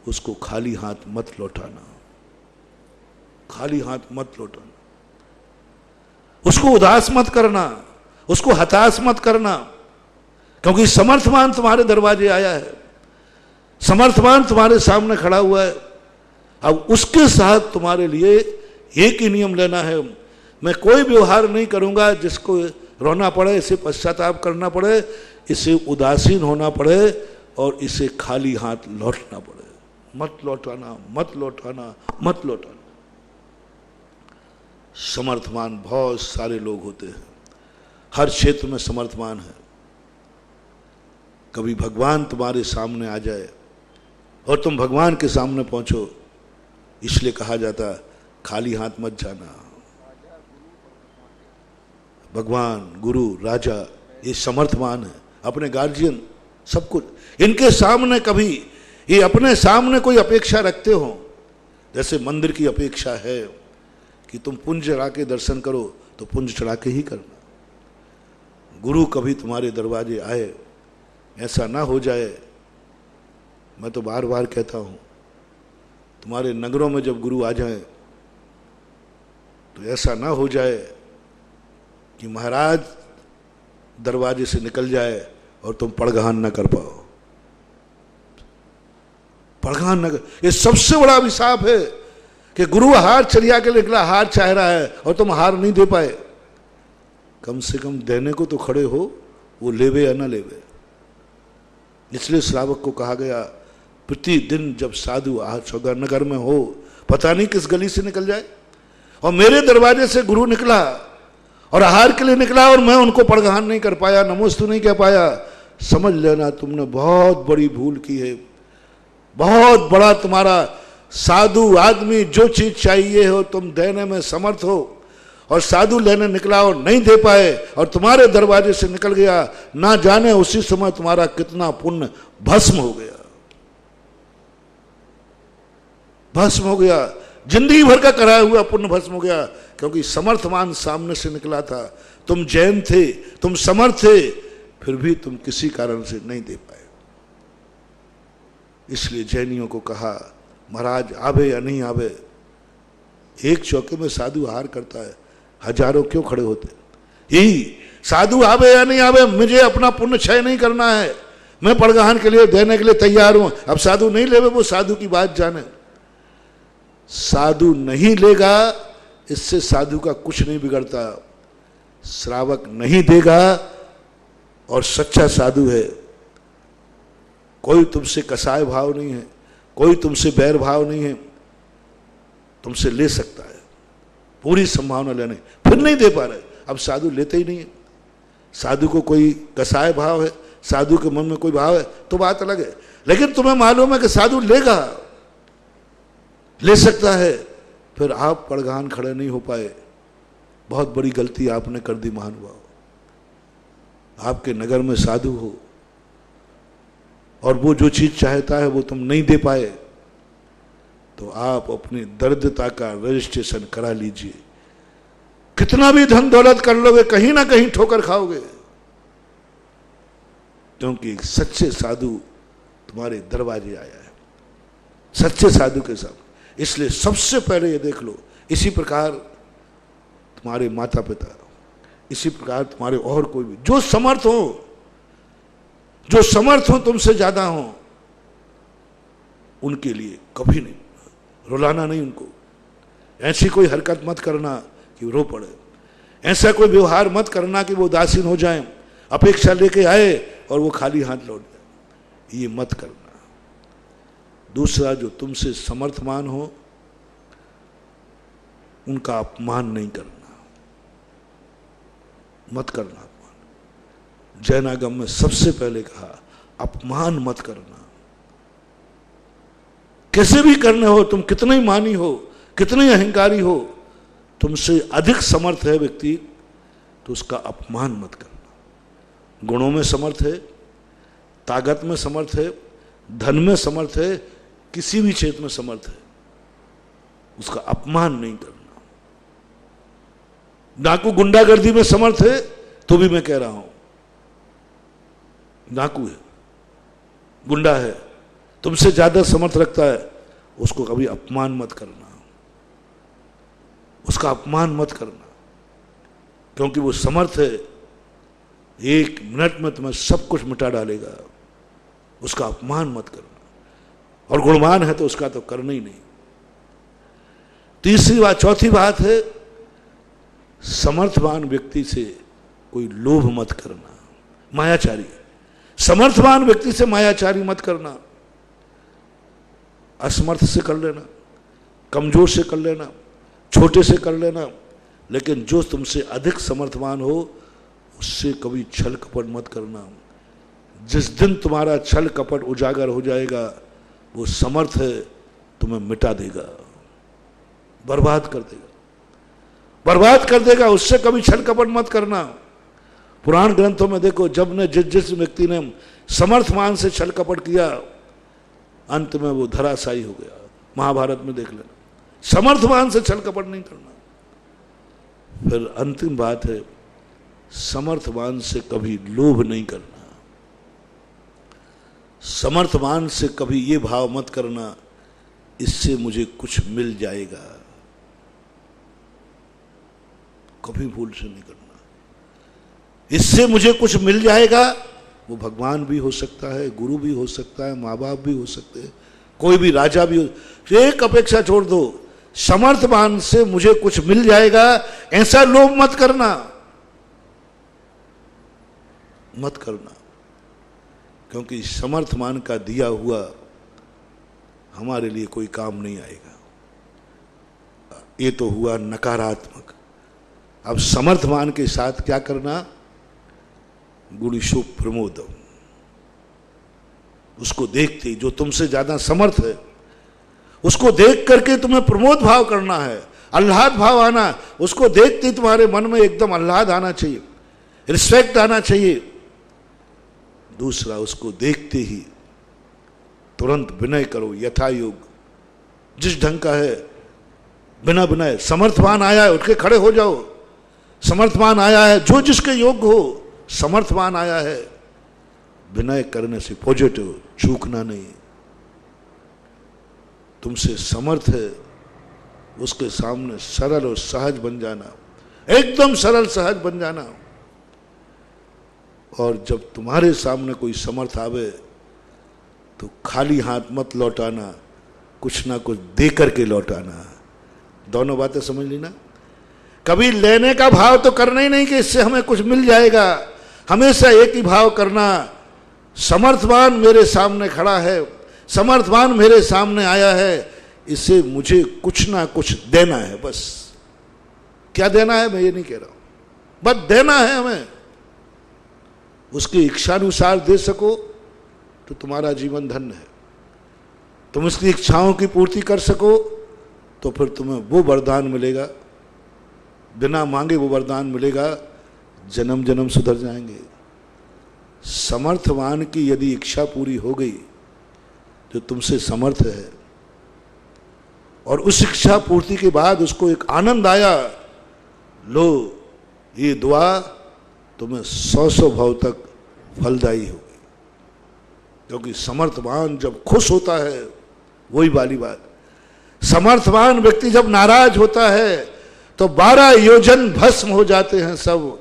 उसको खाली हाथ मत लौटाना, खाली हाथ मत लौटाना। उसको उदास मत करना, उसको हताश मत करना, क्योंकि समर्थवान तुम्हारे दरवाजे आया है, समर्थवान तुम्हारे सामने खड़ा हुआ है। अब उसके साथ तुम्हारे लिए एक ही नियम लेना है, मैं कोई व्यवहार नहीं करूंगा जिसको रोना पड़े, इसे पश्चाताप करना पड़े, इसे उदासीन होना पड़े और इसे खाली हाथ लौटना पड़े। मत लौटाना, मत लौटाना, मत लौटाना। समर्थवान बहुत सारे लोग होते हैं, हर क्षेत्र में समर्थवान है। कभी भगवान तुम्हारे सामने आ जाए और तुम भगवान के सामने पहुंचो, इसलिए कहा जाता खाली हाथ मत जाना। भगवान, गुरु, राजा ये समर्थवान है, अपने गार्जियन सब कुछ, इनके सामने कभी ये अपने सामने कोई अपेक्षा रखते हो, जैसे मंदिर की अपेक्षा है कि तुम पुंज चढ़ा के दर्शन करो तो पुंज चढ़ा के ही करना। गुरु कभी तुम्हारे दरवाजे आए, ऐसा ना हो जाए, मैं तो बार बार कहता हूं, तुम्हारे नगरों में जब गुरु आ जाए तो ऐसा ना हो जाए कि महाराज दरवाजे से निकल जाए और तुम पड़गान ना कर पाओ, पड़गान न कर। ये सबसे बड़ा अभिशाप है कि गुरु हार चढ़िया के निकला, हार चाह रहा है और तुम हार नहीं दे पाए। कम से कम देने को तो खड़े हो, वो लेवे या ना लेवे। इसलिए श्रावक को कहा गया, प्रतिदिन जब साधु सौदागर नगर में हो, पता नहीं किस गली से निकल जाए, और मेरे दरवाजे से गुरु निकला और आहार के लिए निकला और मैं उनको पड़गान नहीं कर पाया, नमोस्तु नहीं कह पाया, समझ लेना तुमने बहुत बड़ी भूल की है, बहुत बड़ा तुम्हारा साधु आदमी जो चीज चाहिए हो तुम देने में समर्थ हो, और साधु लेने निकला और नहीं दे पाए और तुम्हारे दरवाजे से निकल गया, ना जाने उसी समय तुम्हारा कितना पुण्य भस्म हो गया, भस्म हो गया, जिंदगी भर का कराया हुआ पुण्य भस्म हो गया, क्योंकि समर्थवान सामने से निकला था। तुम जैन थे, तुम समर्थ थे, फिर भी तुम किसी कारण से नहीं दे पाए। इसलिए जैनियों को कहा महाराज आवे या नहीं आवे, एक चौके में साधु हार करता है, हजारों क्यों खड़े होते? यही साधु आवे या नहीं आवे, मुझे अपना पुण्य क्षय नहीं करना है, मैं पड़गहान के लिए देने के लिए तैयार हूं। अब साधु नहीं लेवे, वो साधु की बात जाने। साधु नहीं लेगा इससे साधु का कुछ नहीं बिगड़ता। श्रावक नहीं देगा और सच्चा साधु है, कोई तुमसे कसाय भाव नहीं है, कोई तुमसे बैर भाव नहीं है, तुमसे ले सकता है, पूरी संभावना लेने, फिर नहीं दे पा रहे। अब साधु लेते ही नहीं है। साधु को कोई कसाय भाव है, साधु के मन में कोई भाव है तो बात अलग है, लेकिन तुम्हें मालूम है कि साधु लेगा, ले सकता है, फिर आप पड़गान खड़े नहीं हो पाए। बहुत बड़ी गलती आपने कर दी महानुभाव। आपके नगर में साधु हो और वो जो चीज चाहता है वो तुम नहीं दे पाए, तो आप अपनी दरिद्रता का रजिस्ट्रेशन करा लीजिए। कितना भी धन दौलत कर लोगे, कहीं ना कहीं ठोकर खाओगे, क्योंकि सच्चे साधु तुम्हारे दरवाजे आया है, सच्चे साधु के साथ। इसलिए सबसे पहले ये देख लो, इसी प्रकार तुम्हारे माता पिता, इसी प्रकार तुम्हारे और कोई भी जो समर्थ हो, जो समर्थ हो तुमसे ज्यादा हो, उनके लिए कभी नहीं रुलाना, नहीं उनको। ऐसी कोई हरकत मत करना कि रो पड़े, ऐसा कोई व्यवहार मत करना कि वो उदासीन हो जाए, अपेक्षा लेके आए और वो खाली हाथ लौट जाए, ये मत करना। दूसरा, जो तुमसे समर्थमान हो उनका अपमान नहीं करना, मत करना अपमान। जैनागम में सबसे पहले कहा अपमान मत करना। कैसे भी करने हो, तुम कितने ही मानी हो, कितने अहंकारी हो, तुमसे अधिक समर्थ है व्यक्ति तो उसका अपमान मत करना। गुणों में समर्थ है, ताकत में समर्थ है, धन में समर्थ है, किसी भी क्षेत्र में समर्थ है, उसका अपमान नहीं करना। डाकू गुंडागर्दी में समर्थ है तो भी मैं कह रहा हूं, डाकू है, गुंडा है, तुमसे ज्यादा समर्थ रखता है, उसको कभी अपमान मत करना, उसका अपमान मत करना, क्योंकि वो समर्थ है, एक मिनट में तुम्हें सब कुछ मिटा डालेगा, उसका अपमान मत करना। और गुणवान है तो उसका तो करना ही नहीं। तीसरी बात, चौथी बात है, समर्थवान व्यक्ति से कोई लोभ मत करना, मायाचारी। समर्थवान व्यक्ति से मायाचारी मत करना। असमर्थ से कर लेना, कमजोर से कर लेना, छोटे से कर लेना, लेकिन जो तुमसे अधिक समर्थवान हो उससे कभी छल कपट मत करना। जिस दिन तुम्हारा छल कपट उजागर हो जाएगा, वो समर्थ है, तुम्हें मिटा देगा, बर्बाद कर देगा, बर्बाद कर देगा। उससे कभी छल कपट मत करना। पुराण ग्रंथों में देखो, जब ने जिस व्यक्ति ने समर्थवान से छल कपट किया, अंत में वो धराशायी हो गया। महाभारत में देख लेना, समर्थवान से छल कपट नहीं करना। फिर अंतिम बात है, समर्थवान से कभी लोभ नहीं करना। समर्थवान से कभी ये भाव मत करना, इससे मुझे कुछ मिल जाएगा, कभी भूल से नहीं करना। इससे मुझे कुछ मिल जाएगा, वो भगवान भी हो सकता है, गुरु भी हो सकता है, माँ बाप भी हो सकते हैं, कोई भी राजा भी हो। एक अपेक्षा छोड़ दो, समर्थवान से मुझे कुछ मिल जाएगा, ऐसा लोभ मत करना, मत करना, क्योंकि समर्थवान का दिया हुआ हमारे लिए कोई काम नहीं आएगा। ये तो हुआ नकारात्मक। अब समर्थवान के साथ क्या करना? गुणिशो प्रमोदम, उसको देखते जो तुमसे ज्यादा समर्थ है उसको देख करके तुम्हें प्रमोद भाव करना है, आह्लाद भाव आना, उसको देखते तुम्हारे मन में एकदम आह्लाद आना चाहिए, रिस्पेक्ट आना चाहिए। दूसरा, उसको देखते ही तुरंत विनय करो, यथा योग, जिस ढंग का है बिना विनय। समर्थवान आया है, उठ के खड़े हो जाओ। समर्थवान आया है, जो जिसके योग्य हो, समर्थवान आया है, विनय करने से पॉजिटिव, चूकना नहीं। तुमसे समर्थ है, उसके सामने सरल और सहज बन जाना, एकदम सरल सहज बन जाना। और जब तुम्हारे सामने कोई समर्थ आवे तो खाली हाथ मत लौटाना, कुछ ना कुछ दे करके लौटाना। दोनों बातें समझ ली ना। कभी लेने का भाव तो करना ही नहीं कि इससे हमें कुछ मिल जाएगा, हमेशा एक ही भाव करना, समर्थवान मेरे सामने खड़ा है, समर्थवान मेरे सामने आया है, इसे मुझे कुछ ना कुछ देना है। बस क्या देना है मैं ये नहीं कह रहा हूं, बस देना है हमें। उसकी इच्छानुसार दे सको तो तुम्हारा जीवन धन्य है। तुम उसकी इच्छाओं की पूर्ति कर सको तो फिर तुम्हें वो वरदान मिलेगा, बिना मांगे वो वरदान मिलेगा, जन्म जन्म सुधर जाएंगे। समर्थवान की यदि इच्छा पूरी हो गई, जो तुमसे समर्थ है, और उस इच्छा पूर्ति के बाद उसको एक आनंद आया, लो ये दुआ तुम्हें 100 भाव तक फलदायी होगी। क्योंकि समर्थवान जब खुश होता है, वही वाली बात, समर्थवान व्यक्ति जब नाराज होता है तो 12 योजन भस्म हो जाते हैं सब,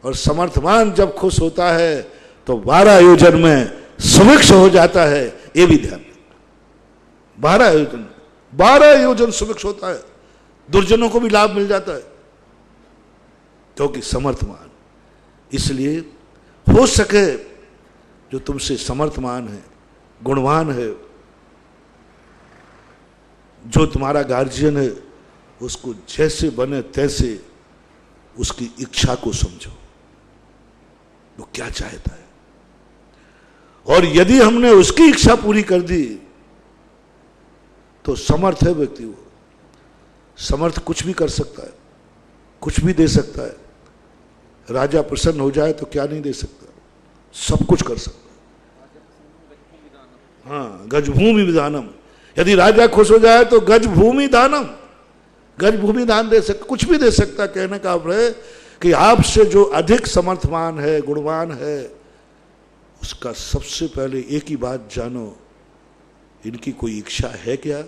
और समर्थवान जब खुश होता है तो 12 योजन में सुभिक्ष हो जाता है। ये भी ध्यान, 12 योजन सुभिक्ष होता है, दुर्जनों को भी लाभ मिल जाता है, क्योंकि समर्थवान। इसलिए हो सके जो तुमसे समर्थवान है, गुणवान है, जो तुम्हारा गार्जियन है, उसको जैसे बने तैसे उसकी इच्छा को समझो, वो क्या चाहता है। और यदि हमने उसकी इच्छा पूरी कर दी तो समर्थ है व्यक्ति। वो समर्थ कुछ भी कर सकता है, कुछ भी दे सकता है। राजा प्रसन्न हो जाए तो क्या नहीं दे सकता, सब कुछ कर सकता है। हाँ, गजभूमि विधानम, यदि राजा खुश हो जाए तो गजभूमि दानम, गजभूमि दान दे सकता, कुछ भी दे सकता। कहने का अर्थ है कि आपसे जो अधिक समर्थवान है, गुणवान है, उसका सबसे पहले एक ही बात जानो, इनकी कोई इच्छा है क्या?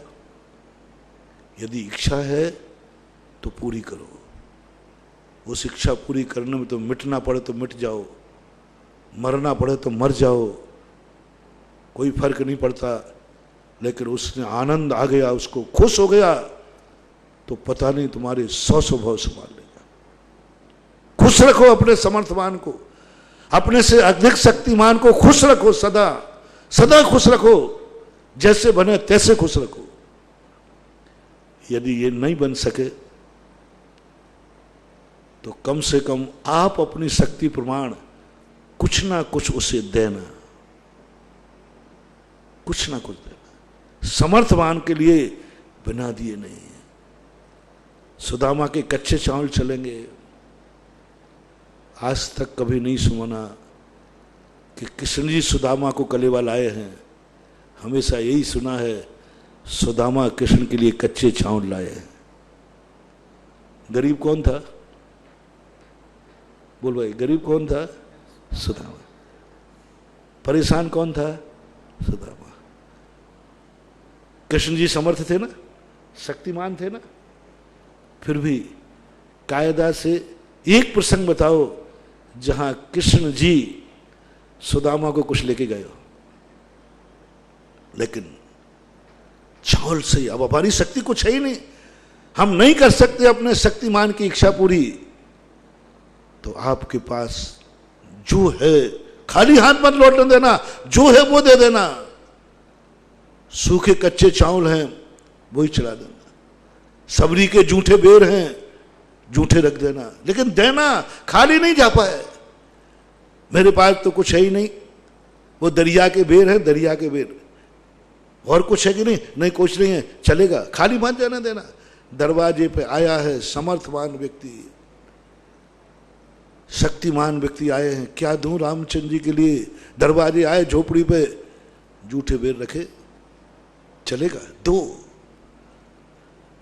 यदि इच्छा है तो पूरी करो। उस इच्छा पूरी करने में तो मिटना पड़े तो मिट जाओ, मरना पड़े तो मर जाओ, कोई फर्क नहीं पड़ता। लेकिन उसने आनंद आ गया, उसको खुश हो गया, तो पता नहीं तुम्हारे 100 भाव संभाल लेगा। खुश रखो अपने समर्थवान को, अपने से अधिक शक्तिमान को खुश रखो, सदा सदा खुश रखो, जैसे बने तैसे खुश रखो। यदि ये नहीं बन सके तो कम से कम आप अपनी शक्ति प्रमाण कुछ ना कुछ उसे देना, कुछ ना कुछ देना। समर्थवान के लिए बिना दिए नहीं। सुदामा के कच्चे चावल चलेंगे। आज तक कभी नहीं सुना कि कृष्ण जी सुदामा को कलेवा लाए हैं। हमेशा यही सुना है सुदामा कृष्ण के लिए कच्चे चावल लाए हैं। गरीब कौन था? बोल भाई, गरीब कौन था? सुदामा। परेशान कौन था? सुदामा। कृष्ण जी समर्थ थे ना, शक्तिमान थे ना, फिर भी कायदा से एक प्रसंग बताओ जहां कृष्ण जी सुदामा को कुछ लेके गए हो। लेकिन चावल से, अब हमारी शक्ति कुछ है ही नहीं, हम नहीं कर सकते अपने शक्तिमान की इच्छा पूरी, तो आपके पास जो है, खाली हाथ मत लौटने देना, जो है वो दे देना। सूखे कच्चे चावल हैं वही चला देना, सबरी के जूठे बेर हैं जूठे रख देना, लेकिन देना, खाली नहीं जा पाए। मेरे पास तो कुछ है ही नहीं, वो दरिया के बेर हैं, दरिया के बेर, और कुछ है कि नहीं? नहीं कुछ नहीं है, चलेगा, खाली मत जाने देना। दरवाजे पे आया है समर्थवान व्यक्ति, शक्तिमान व्यक्ति आए हैं, क्या दूं रामचंद्र जी के लिए? दरवाजे आए, झोपड़ी पे जूठे बेर रखे, चलेगा? दो।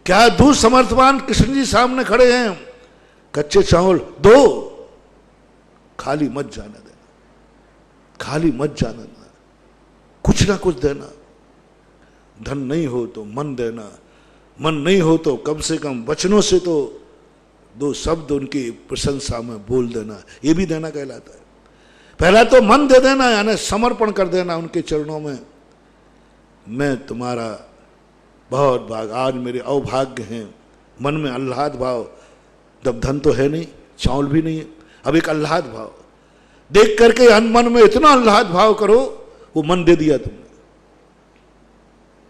क्या दूं? समर्थवान कृष्ण जी सामने खड़े हैं, कच्चे चावल दो, खाली मत जाने देना, खाली मत जाने देना, कुछ ना कुछ देना। धन नहीं हो तो मन देना, मन नहीं हो तो कम से कम वचनों से तो दो शब्द उनकी प्रशंसा में बोल देना, ये भी देना कहलाता है। पहला तो मन दे देना, यानी समर्पण कर देना उनके चरणों में। मैं तुम्हारा बहुत भाग, आज मेरे अवभाग्य हैं, मन में आह्लाद भाव। जब धन तो है नहीं, चावल भी नहीं है, अब एक आह्लाद भाव देख करके मन में इतना आह्लाद भाव करो, वो मन दे दिया तुमने।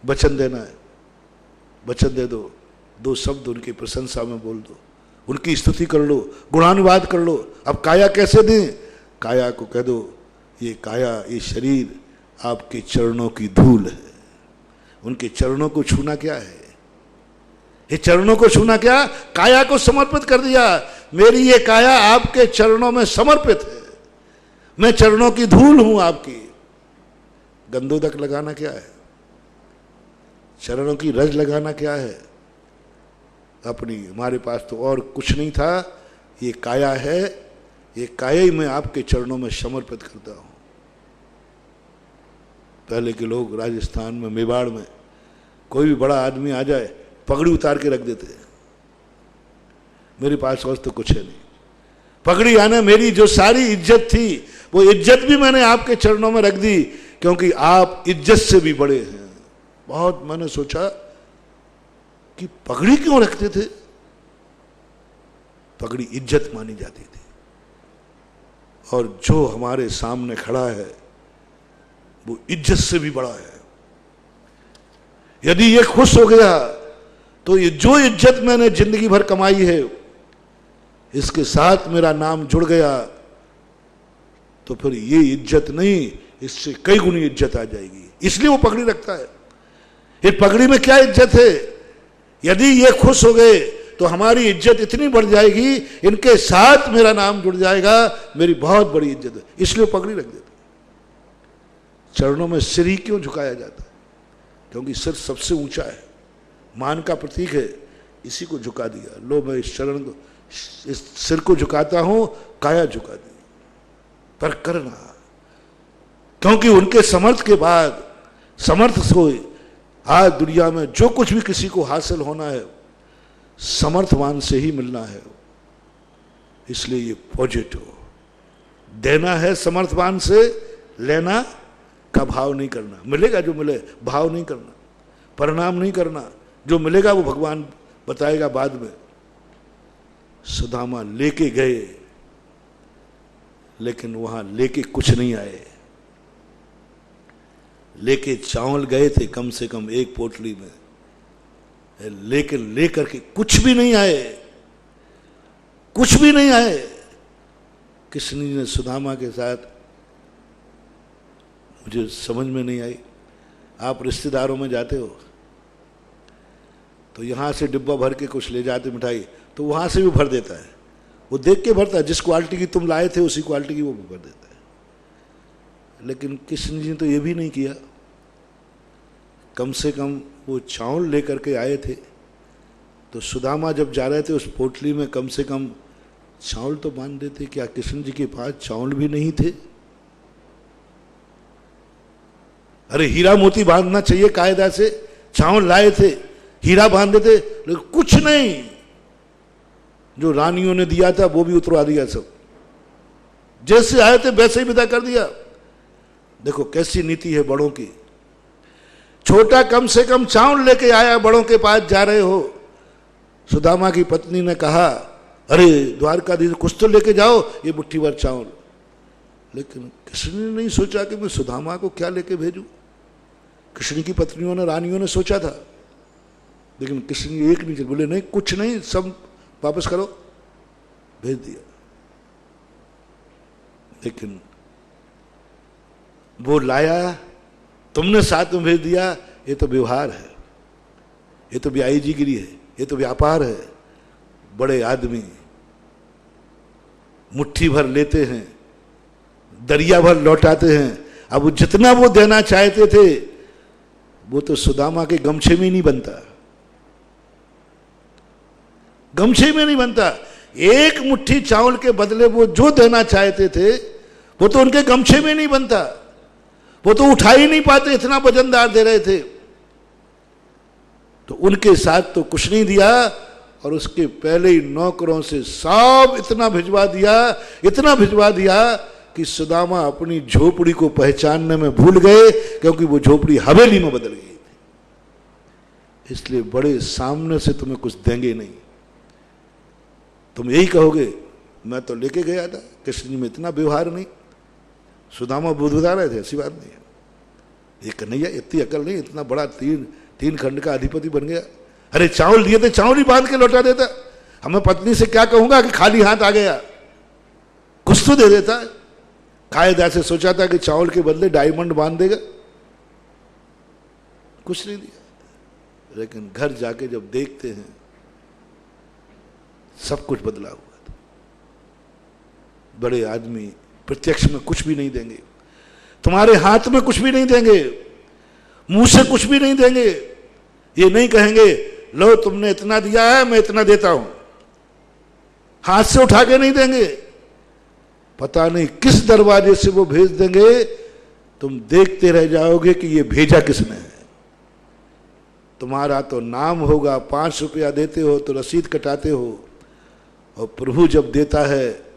वचन देना है, वचन दे दो, दो शब्द उनकी प्रशंसा में बोल दो, उनकी स्तुति कर लो, गुणानुवाद कर लो। अब काया कैसे दें? काया को कह दो, ये काया, ये शरीर आपके चरणों की धूल है। उनके चरणों को छूना क्या है? ये चरणों को छूना क्या? काया को समर्पित कर दिया। मेरी ये काया आपके चरणों में समर्पित है, मैं चरणों की धूल हूं आपकी। गंधोदक लगाना क्या है? चरणों की रज लगाना क्या है? अपनी, हमारे पास तो और कुछ नहीं था, ये काया है, ये काया ही मैं आपके चरणों में समर्पित करता हूं। पहले के लोग राजस्थान में, मेवाड़ में, कोई भी बड़ा आदमी आ जाए पगड़ी उतार के रख देते हैं। मेरे पास और तो कुछ है नहीं, पगड़ी आने मेरी जो सारी इज्जत थी, वो इज्जत भी मैंने आपके चरणों में रख दी, क्योंकि आप इज्जत से भी बड़े हैं। बहुत मैंने सोचा कि पगड़ी क्यों रखते थे? पगड़ी इज्जत मानी जाती थी, और जो हमारे सामने खड़ा है वो इज्जत से भी बड़ा है। यदि ये खुश हो गया तो ये जो इज्जत मैंने जिंदगी भर कमाई है, इसके साथ मेरा नाम जुड़ गया, तो फिर ये इज्जत नहीं, इससे कई गुनी इज्जत आ जाएगी। इसलिए वो पगड़ी रखता है। ये पगड़ी में क्या इज्जत है? यदि ये खुश हो गए तो हमारी इज्जत इतनी बढ़ जाएगी, इनके साथ मेरा नाम जुड़ जाएगा, मेरी बहुत बड़ी इज्जत है, इसलिए पगड़ी रख देते। चरणों में सिर ही क्यों झुकाया जाता है? क्योंकि सिर सबसे ऊंचा है, मान का प्रतीक है, इसी को झुका दिया। लो मैं इस चरण को, इस सिर को झुकाता हूं, काया झुका दी। पर करना, क्योंकि उनके समर्थ के बाद, समर्थ सोए, आज दुनिया में जो कुछ भी किसी को हासिल होना है, समर्थवान से ही मिलना है। इसलिए ये पॉजिटिव देना है, समर्थवान से लेना का भाव नहीं करना। मिलेगा जो मिले, भाव नहीं करना, परिणाम नहीं करना। जो मिलेगा वो भगवान बताएगा बाद में। सुदामा लेके गए, लेकिन वहां लेके कुछ नहीं आए। लेके चावल गए थे कम से कम एक पोटली में, लेकिन लेकर के कुछ भी नहीं आए, कुछ भी नहीं आए। कृष्ण जी ने सुदामा के साथ, मुझे समझ में नहीं आई, आप रिश्तेदारों में जाते हो तो यहां से डिब्बा भर के कुछ ले जाते मिठाई, तो वहां से भी भर देता है, वो देख के भरता है, जिस क्वालिटी की तुम लाए थे उसी क्वालिटी की वो भी भर देता है। लेकिन कृष्ण जी ने तो ये भी नहीं किया। कम से कम वो चावल लेकर के आए थे, तो सुदामा जब जा रहे थे उस पोटली में कम से कम चावल तो बांध देते। क्या कृष्ण जी के पास चावल भी नहीं थे? अरे हीरा मोती बांधना चाहिए कायदा से, चावल लाए थे, हीरा बांध देते, लेकिन कुछ नहीं। जो रानियों ने दिया था वो भी उतरवा दिया, सब जैसे आए थे वैसे ही विदा कर दिया। देखो कैसी नीति है बड़ों की। छोटा कम से कम चावल लेके आया, बड़ों के पास जा रहे हो। सुदामा की पत्नी ने कहा, अरे द्वारकाधीश कुछ तो लेके जाओ, ये मुट्ठी भर चावल। लेकिन कृष्ण ने नहीं सोचा कि मैं सुदामा को क्या लेके भेजूं। कृष्ण की पत्नियों ने, रानियों ने सोचा था, लेकिन कृष्ण जी एक नहीं चल, बोले नहीं कुछ नहीं, सब वापस करो, भेज दिया। लेकिन वो लाया, तुमने साथ में भेज दिया, ये तो व्यवहार है, ये तो व्यायजीगिरी है, ये तो व्यापार है। बड़े आदमी मुट्ठी भर लेते हैं, दरिया भर लौटाते हैं। अब जितना वो देना चाहते थे वो तो सुदामा के गमछे में नहीं बनता, गमछे में नहीं बनता। एक मुट्ठी चावल के बदले वो जो देना चाहते थे वो तो उनके गमछे में नहीं बनता, वो तो उठा ही नहीं पाते, इतना वजनदार दे रहे थे। तो उनके साथ तो कुछ नहीं दिया, और उसके पहले ही नौकरों से सब इतना भिजवा दिया, इतना भिजवा दिया कि सुदामा अपनी झोपड़ी को पहचानने में भूल गए, क्योंकि वो झोपड़ी हवेली में बदल गई थी। इसलिए बड़े सामने से तुम्हें कुछ देंगे नहीं, तुम यही कहोगे मैं तो लेके गया था, कृष्ण जी में इतना व्यवहार नहीं। सुदामा बुदबुदा रहे थे, ऐसी बात नहीं है। ये कन्हैया इतनी अकल नहीं, इतना बड़ा तीन खंड का अधिपति बन गया। अरे चावल दिए थे, चावल ही बांध के लौटा देता। हमें पत्नी से क्या कहूंगा कि खाली हाथ आ गया, कुछ तो दे देता। कायदा से सोचा था कि चावल के बदले डायमंड बांध देगा, कुछ नहीं दिया। लेकिन घर जाके जब देखते हैं सब कुछ बदला हुआ था। बड़े आदमी प्रत्यक्ष में कुछ भी नहीं देंगे, तुम्हारे हाथ में कुछ भी नहीं देंगे, मुंह से कुछ भी नहीं देंगे। ये नहीं कहेंगे लो तुमने इतना दिया है मैं इतना देता हूं, हाथ से उठा के नहीं देंगे। पता नहीं किस दरवाजे से वो भेज देंगे, तुम देखते रह जाओगे कि ये भेजा किसने है। तुम्हारा तो नाम होगा, 5 रुपया देते हो तो रसीद कटाते हो, और प्रभु जब देता है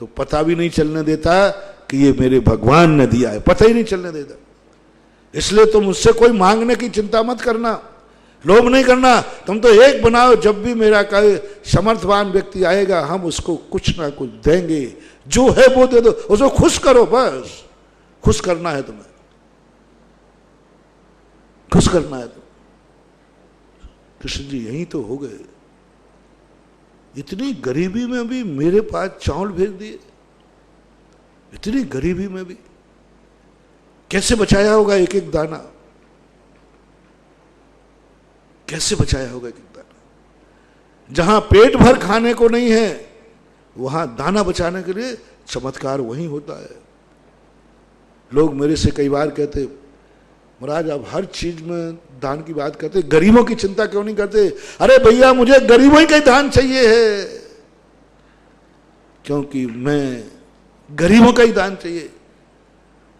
तो पता भी नहीं चलने देता कि ये मेरे भगवान ने दिया है, पता ही नहीं चलने देता। इसलिए तुम उससे कोई मांगने की चिंता मत करना, लोभ नहीं करना। तुम तो एक बनाओ, जब भी मेरा कोई समर्थवान व्यक्ति आएगा हम उसको कुछ ना कुछ देंगे, जो है वो दे दो, उसको खुश करो, बस खुश करना है तुम्हें, खुश करना है तुम्हें। कृष्ण जी यही तो हो गए, इतनी गरीबी में भी मेरे पास चावल भेज दिए, इतनी गरीबी में भी कैसे बचाया होगा एक एक दाना, कैसे बचाया होगा एक एक दाना। जहां पेट भर खाने को नहीं है वहां दाना बचाने के लिए चमत्कार वहीं होता है। लोग मेरे से कई बार कहते महाराज आप हर चीज में दान की बात करते, गरीबों की चिंता क्यों नहीं करते? अरे भैया मुझे गरीबों का दान चाहिए है, क्योंकि मैं गरीबों का ही दान चाहिए।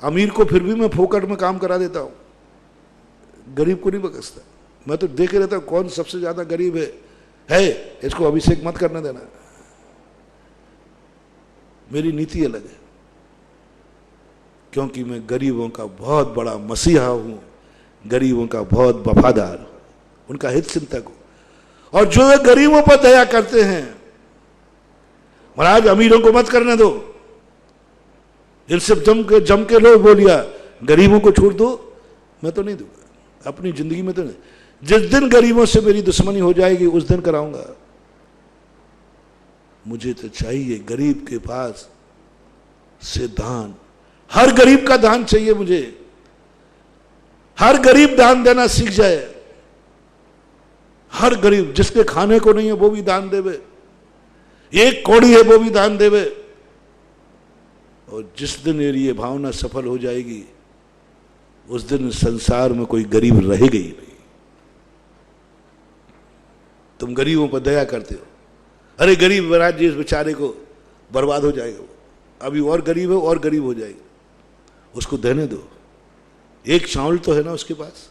अमीर को फिर भी मैं फोकट में काम करा देता हूं, गरीब को नहीं बकसता। मैं तो देखे रहता हूं कौन सबसे ज्यादा गरीब है इसको अभिषेक मत करने देना। मेरी नीति अलग है, क्योंकि मैं गरीबों का बहुत बड़ा मसीहा हूं, गरीबों का बहुत वफादार हूं, उनका हित चिंतक हूं। और जो गरीबों पर दया करते हैं, महाराज अमीरों को मत करने दो, इनसे जम के लो बोलिया, गरीबों को छोड़ दो, मैं तो नहीं दूंगा अपनी जिंदगी में तो नहीं। जिस दिन गरीबों से मेरी दुश्मनी हो जाएगी उस दिन कराऊंगा। मुझे तो चाहिए गरीब के पास से दान, हर गरीब का दान चाहिए मुझे, हर गरीब दान देना सीख जाए, हर गरीब जिसके खाने को नहीं है वो भी दान देवे, एक कौड़ी है वो भी दान देवे। और जिस दिन मेरी ये भावना सफल हो जाएगी उस दिन संसार में कोई गरीब रहेगा ही नहीं। तुम गरीबों पर दया करते हो, अरे गरीब महाराज जी इस बेचारे को बर्बाद हो जाएगा, वो अभी और गरीब है और गरीब हो जाएगा, उसको देने दो। एक चावल तो है ना उसके पास,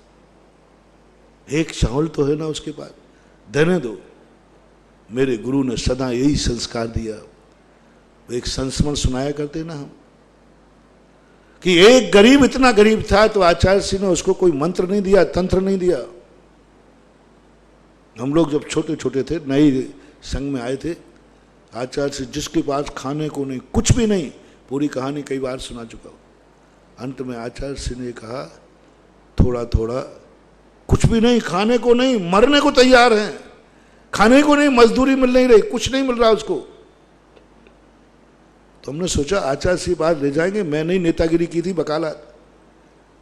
एक चावल तो है ना उसके पास, देने दो। मेरे गुरु ने सदा यही संस्कार दिया। एक संस्मरण सुनाया करते ना हम, कि एक गरीब इतना गरीब था तो आचार्य सिंह ने उसको कोई मंत्र नहीं दिया, तंत्र नहीं दिया। हम लोग जब छोटे छोटे थे, नए संघ में आए थे, आचार्य सिंह जिसके पास खाने को नहीं, कुछ भी नहीं, पूरी कहानी कई बार सुना चुका हूं। अंत में आचार्य सिंह ने कहा थोड़ा थोड़ा, कुछ भी नहीं, खाने को नहीं, मरने को तैयार हैं, खाने को नहीं, मजदूरी मिल नहीं रही, कुछ नहीं मिल रहा उसको। तो हमने सोचा आचार्य सिंह बात ले जाएंगे। मैं नहीं नेतागिरी की थी, वकालत,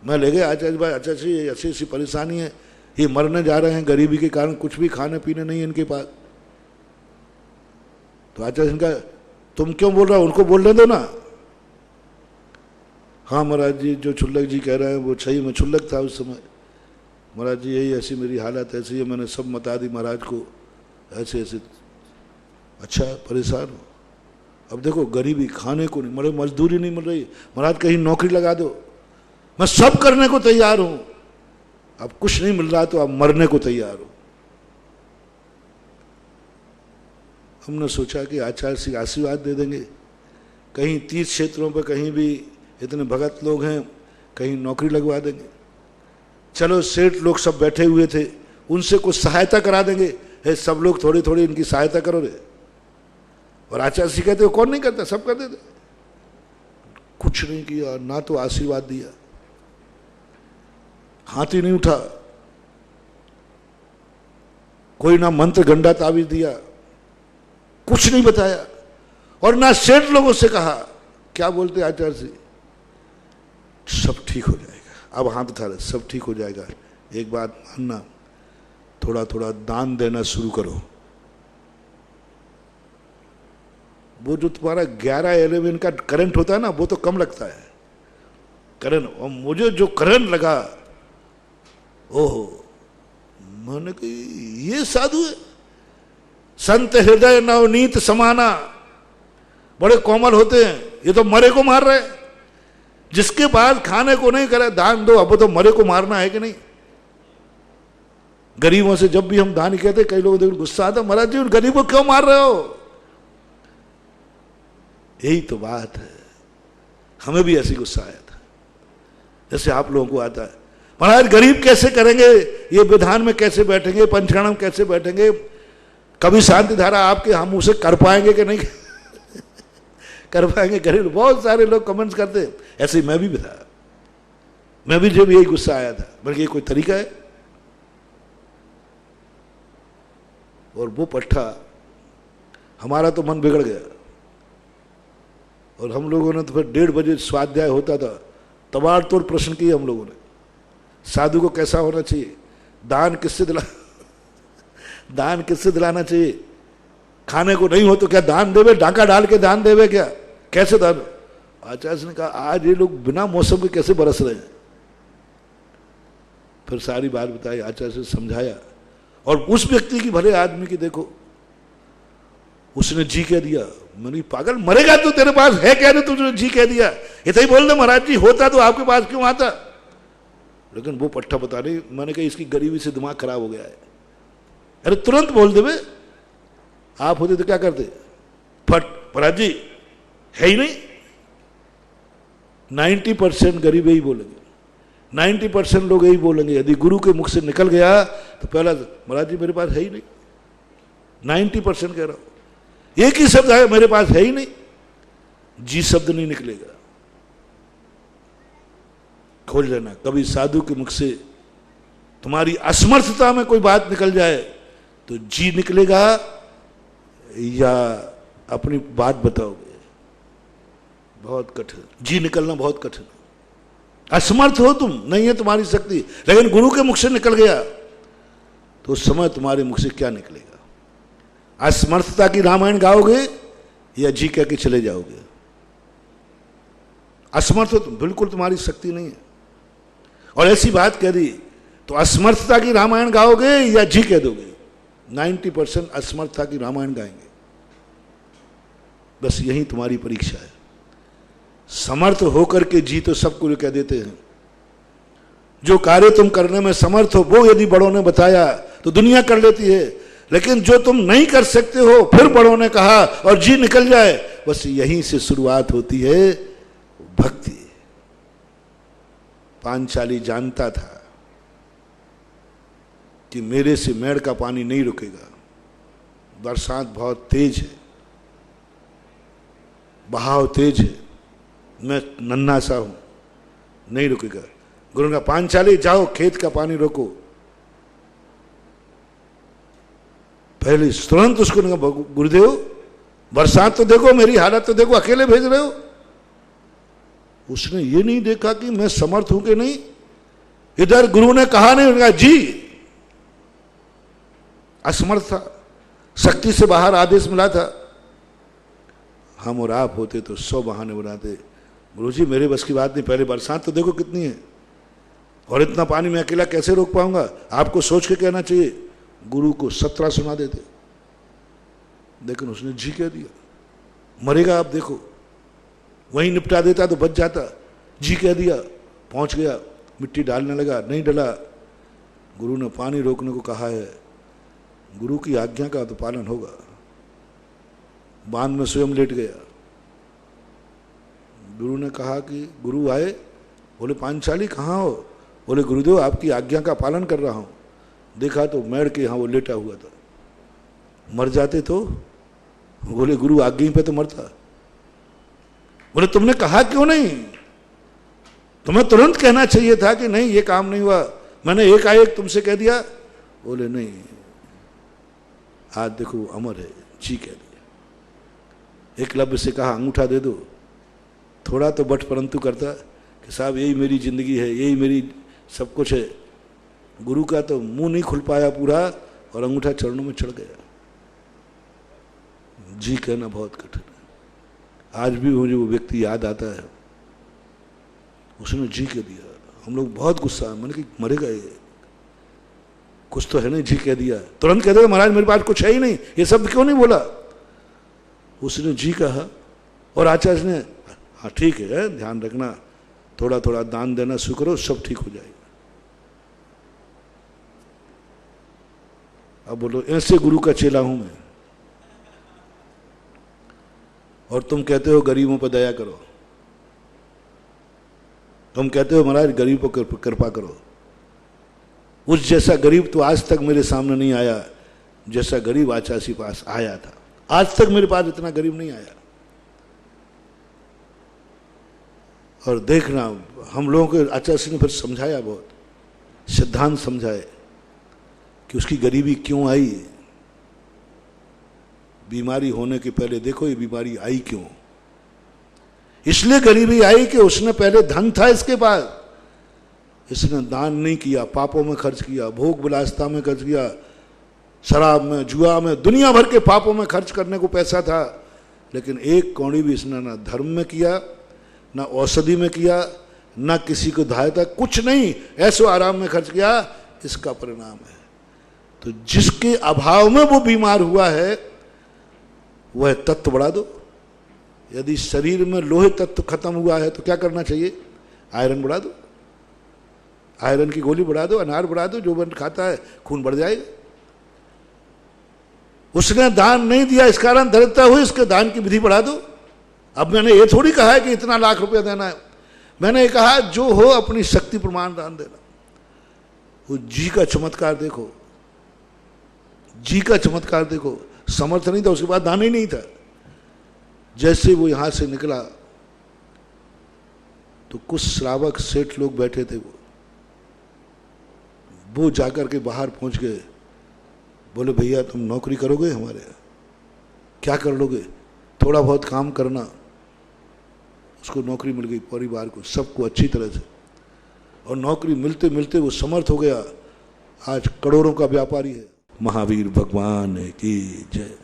मैं ले गया आचार्य भाई, आचार्य जी ऐसी ऐसी परेशानी है, ये मरने जा रहे हैं गरीबी के कारण, कुछ भी खाने पीने नहीं है इनके पास। तो आचार्य जी का, तुम क्यों बोल रहे हो, उनको बोलने दो ना। हाँ महाराज जी, जो छुल्लक जी कह रहे हैं वो सही, मैं छुल्लक था उस समय। महाराज जी यही ऐसी मेरी हालत ऐसी है, मैंने सब बता दी महाराज को, ऐसे ऐसे। अच्छा परेशान हो, अब देखो गरीबी, खाने को नहीं मिल, मजदूरी नहीं मिल रही, महाराज कहीं नौकरी लगा दो, मैं सब करने को तैयार हूं, अब कुछ नहीं मिल रहा तो आप मरने को तैयार हो। हमने सोचा कि आचार्य से आशीर्वाद दे देंगे, कहीं तीर्थ क्षेत्रों पर कहीं भी इतने भगत लोग हैं, कहीं नौकरी लगवा देंगे। चलो सेठ लोग सब बैठे हुए थे, उनसे कुछ सहायता करा देंगे, है सब लोग थोड़ी थोड़ी इनकी सहायता करो रे। और आचार्य जी कहते हो कौन नहीं करता, सब कर देते। कुछ नहीं किया, ना तो आशीर्वाद दिया, हाथ ही नहीं उठा, कोई ना मंत्र गंडा ताबीज दिया, कुछ नहीं बताया, और ना सेठ लोगों से कहा। क्या बोलते आचार्य जी, सब ठीक हो जाएगा। अब हाथ उठा रहे, सब ठीक हो जाएगा, एक बात मानना, थोड़ा थोड़ा दान देना शुरू करो। वो जो तुम्हारा 11-11 का करंट होता है ना, वो तो कम लगता है करंट, और मुझे जो करंट लगा, ओहो, मैंने कहा ये साधु है, संत हृदय नवनीत समाना, बड़े कोमल होते हैं, ये तो मरे को मार रहे। जिसके पास खाने को नहीं करे दान दो, अब तो मरे को मारना है कि नहीं। गरीबों से जब भी हम दान कहते, कई लोग देखो गुस्सा आता, महाराज जी उन गरीबों को क्यों मार रहे हो। यही तो बात है, हमें भी ऐसी गुस्सा आया था जैसे आप लोगों को आता है। महाराज गरीब कैसे करेंगे, ये विधान में कैसे बैठेंगे, पंचकर्म कैसे बैठेंगे, कभी शांति धारा आपके हम उसे कर पाएंगे कि नहीं कर पाएंगे। गरीब बहुत सारे लोग कमेंट्स करते, ऐसे मैं भी था, मैं भी जब यही गुस्सा आया था, बल्कि ये कोई तरीका है। और वो पट्टा हमारा तो मन बिगड़ गया, और हम लोगों ने तो फिर 1:30 बजे स्वाध्याय होता था, तबाड़ तोड़ प्रश्न किए हम लोगों ने, साधु को कैसा होना चाहिए, दान किससे दिलाना चाहिए, खाने को नहीं हो तो क्या दान देवे, डाका डाल के दान देवे क्या, कैसे दान। आचार्य ने कहा आज ये लोग बिना मौसम के कैसे बरस रहे हैं। फिर सारी बात बताई, आचार्य से समझाया, और उस व्यक्ति की, भले आदमी की देखो, उसने जी कह दिया। मैंने पागल मरेगा तो तेरे पास है क्या, नहीं तुझने जी कह दिया, इतना ही बोल दे महाराज जी, होता तो आपके पास क्यों आता। लेकिन वो पट्टा बता नहीं, मैंने कहा इसकी गरीबी से दिमाग खराब हो गया है। अरे तुरंत बोल दे, आप होते तो क्या करते, फट महाराज जी है ही नहीं। 90% गरीब यही बोलेंगे, 90% लोग यही बोलेंगे। यदि गुरु के मुख से निकल गया तो पहला महाराज जी मेरे पास है ही नहीं, 90% कह रहा हूं, एक ही शब्द है मेरे पास है ही नहीं, जी शब्द नहीं निकलेगा। खोल लेना, कभी साधु के मुख से तुम्हारी असमर्थता में कोई बात निकल जाए तो जी निकलेगा या अपनी बात बताओगे, बहुत कठिन। जी निकलना बहुत कठिन, असमर्थ हो तुम, नहीं है तुम्हारी शक्ति, लेकिन गुरु के मुख से निकल गया तो उस समय तुम्हारे मुख से क्या निकलेगा। असमर्थता की रामायण गाओगे या जी कह के चले जाओगे। असमर्थ हो तुम, बिल्कुल तुम्हारी शक्ति नहीं है, और ऐसी बात कह दी तो असमर्थता की रामायण गाओगे या जी कह दोगे। 90% असमर्थता की रामायण गाएंगे, बस यही तुम्हारी परीक्षा है। समर्थ होकर के जी तो सबको कह देते हैं। जो कार्य तुम करने में समर्थ हो वो यदि बड़ों ने बताया तो दुनिया कर लेती है, लेकिन जो तुम नहीं कर सकते हो फिर बड़ों ने कहा और जी निकल जाए, बस यहीं से शुरुआत होती है भक्ति। पांचाली जानता था कि मेरे से मेड़ का पानी नहीं रुकेगा, बरसात बहुत तेज है, बहाव तेज है, मैं नन्हा सा हूं, नहीं रुकेगा। गुरु का पांचाली जाओ खेत का पानी रोको। पहले तुरंत उसको कहा गुरुदेव बरसात तो देखो, मेरी हालत तो देखो, अकेले भेज रहे हो। उसने ये नहीं देखा कि मैं समर्थ हूं कि नहीं। इधर गुरु ने कहा नहीं, उन्होंने कहा जी, असमर्थ था, शक्ति से बाहर आदेश मिला था। हम और आप होते तो 100 बहाने बनाते, गुरुजी मेरे बस की बात नहीं, पहले बरसात तो देखो कितनी है, और इतना पानी मैं अकेला कैसे रोक पाऊंगा। आपको सोच के कहना चाहिए, गुरु को 17 सुना देते, लेकिन उसने जी कह दिया। मरेगा आप देखो, वहीं निपटा देता तो बच जाता, जी कह दिया, पहुंच गया, मिट्टी डालने लगा, नहीं डला। गुरु ने पानी रोकने को कहा है, गुरु की आज्ञा का तो पालन होगा। बांध में स्वयं लेट गया। गुरु ने कहा कि गुरु आए, बोले पांचाली कहाँ हो? बोले गुरुदेव आपकी आज्ञा का पालन कर रहा हूं। देखा तो मेड़ के यहाँ वो लेटा हुआ था। मर जाते तो? बोले गुरु आज्ञा पे तो मरता। बोले तुमने कहा क्यों नहीं? तुम्हें तुरंत कहना चाहिए था कि नहीं ये काम नहीं हुआ, मैंने एकाएक तुमसे कह दिया। बोले नहीं, आज देखो अमर है, जी कह दिया। एकलव्य से कहा अंगूठा दे दो, थोड़ा तो बट परंतु करता कि साहब यही मेरी जिंदगी है, यही मेरी सब कुछ है। गुरु का तो मुंह नहीं खुल पाया पूरा, और अंगूठा चरणों में चढ़ गया। जी कहना बहुत कठिन है। आज भी मुझे वो व्यक्ति याद आता है, उसने जी कह दिया। हम लोग बहुत गुस्सा, मैंने कि मरेगा ये, कुछ तो है नहीं, जी कह दिया। तुरंत कह देगा महाराज मेरे पास कुछ है ही नहीं, ये शब्द क्यों नहीं बोला? उसने जी कहा, और आचार्य ने हाँ ठीक है, ध्यान रखना, थोड़ा थोड़ा दान देना शुरू करो, सब ठीक हो जाएगा। अब बोलो ऐसे गुरु का चेला हूं मैं, और तुम कहते हो गरीबों पर दया करो, तुम कहते हो महाराज गरीबों पर कृपा करो। उस जैसा गरीब तो आज तक मेरे सामने नहीं आया जैसा गरीब आचार्य के पास आया था। आज तक मेरे पास इतना गरीब नहीं आया। और देखना, हम लोगों को आचार्य ने फिर समझाया, बहुत सिद्धांत समझाए कि उसकी गरीबी क्यों आई। बीमारी होने के पहले देखो ये बीमारी आई क्यों। इसलिए गरीबी आई कि उसने पहले धन था इसके पास, इसने दान नहीं किया, पापों में खर्च किया, भोग विलासिता में खर्च किया, शराब में, जुआ में, दुनिया भर के पापों में खर्च करने को पैसा था। लेकिन एक कौड़ी भी इसने ना धर्म में किया, ना औषधि में किया, ना किसी को सहायता, कुछ नहीं, ऐसो आराम में खर्च किया। इसका परिणाम है। तो जिसके अभाव में वो बीमार हुआ है वह तत्व बढ़ा दो। यदि शरीर में लोहे तत्व खत्म हुआ है तो क्या करना चाहिए? आयरन बढ़ा दो, आयरन की गोली बढ़ा दो, अनार बढ़ा दो, जो बन खाता है खून बढ़ जाएगा। उसने दान नहीं दिया, इस कारण दरिद्रता हुई, इसके दान की विधि बढ़ा दो। अब मैंने ये थोड़ी कहा है कि इतना लाख रुपया देना है, मैंने ये कहा जो हो अपनी शक्ति प्रमाण दान देना। वो जी का चमत्कार देखो, जी का चमत्कार देखो। समर्थ नहीं था, उसके बाद दान ही नहीं था। जैसे वो यहां से निकला तो कुछ श्रावक सेठ लोग बैठे थे, वो जाकर के बाहर पहुंच गए। बोले भैया तुम नौकरी करोगे हमारे यहाँ? क्या कर लोगे? थोड़ा बहुत काम करना। उसको नौकरी मिल गई, परिवार को, सबको अच्छी तरह से, और नौकरी मिलते मिलते वो समर्थ हो गया। आज करोड़ों का व्यापारी है। महावीर भगवान की जय।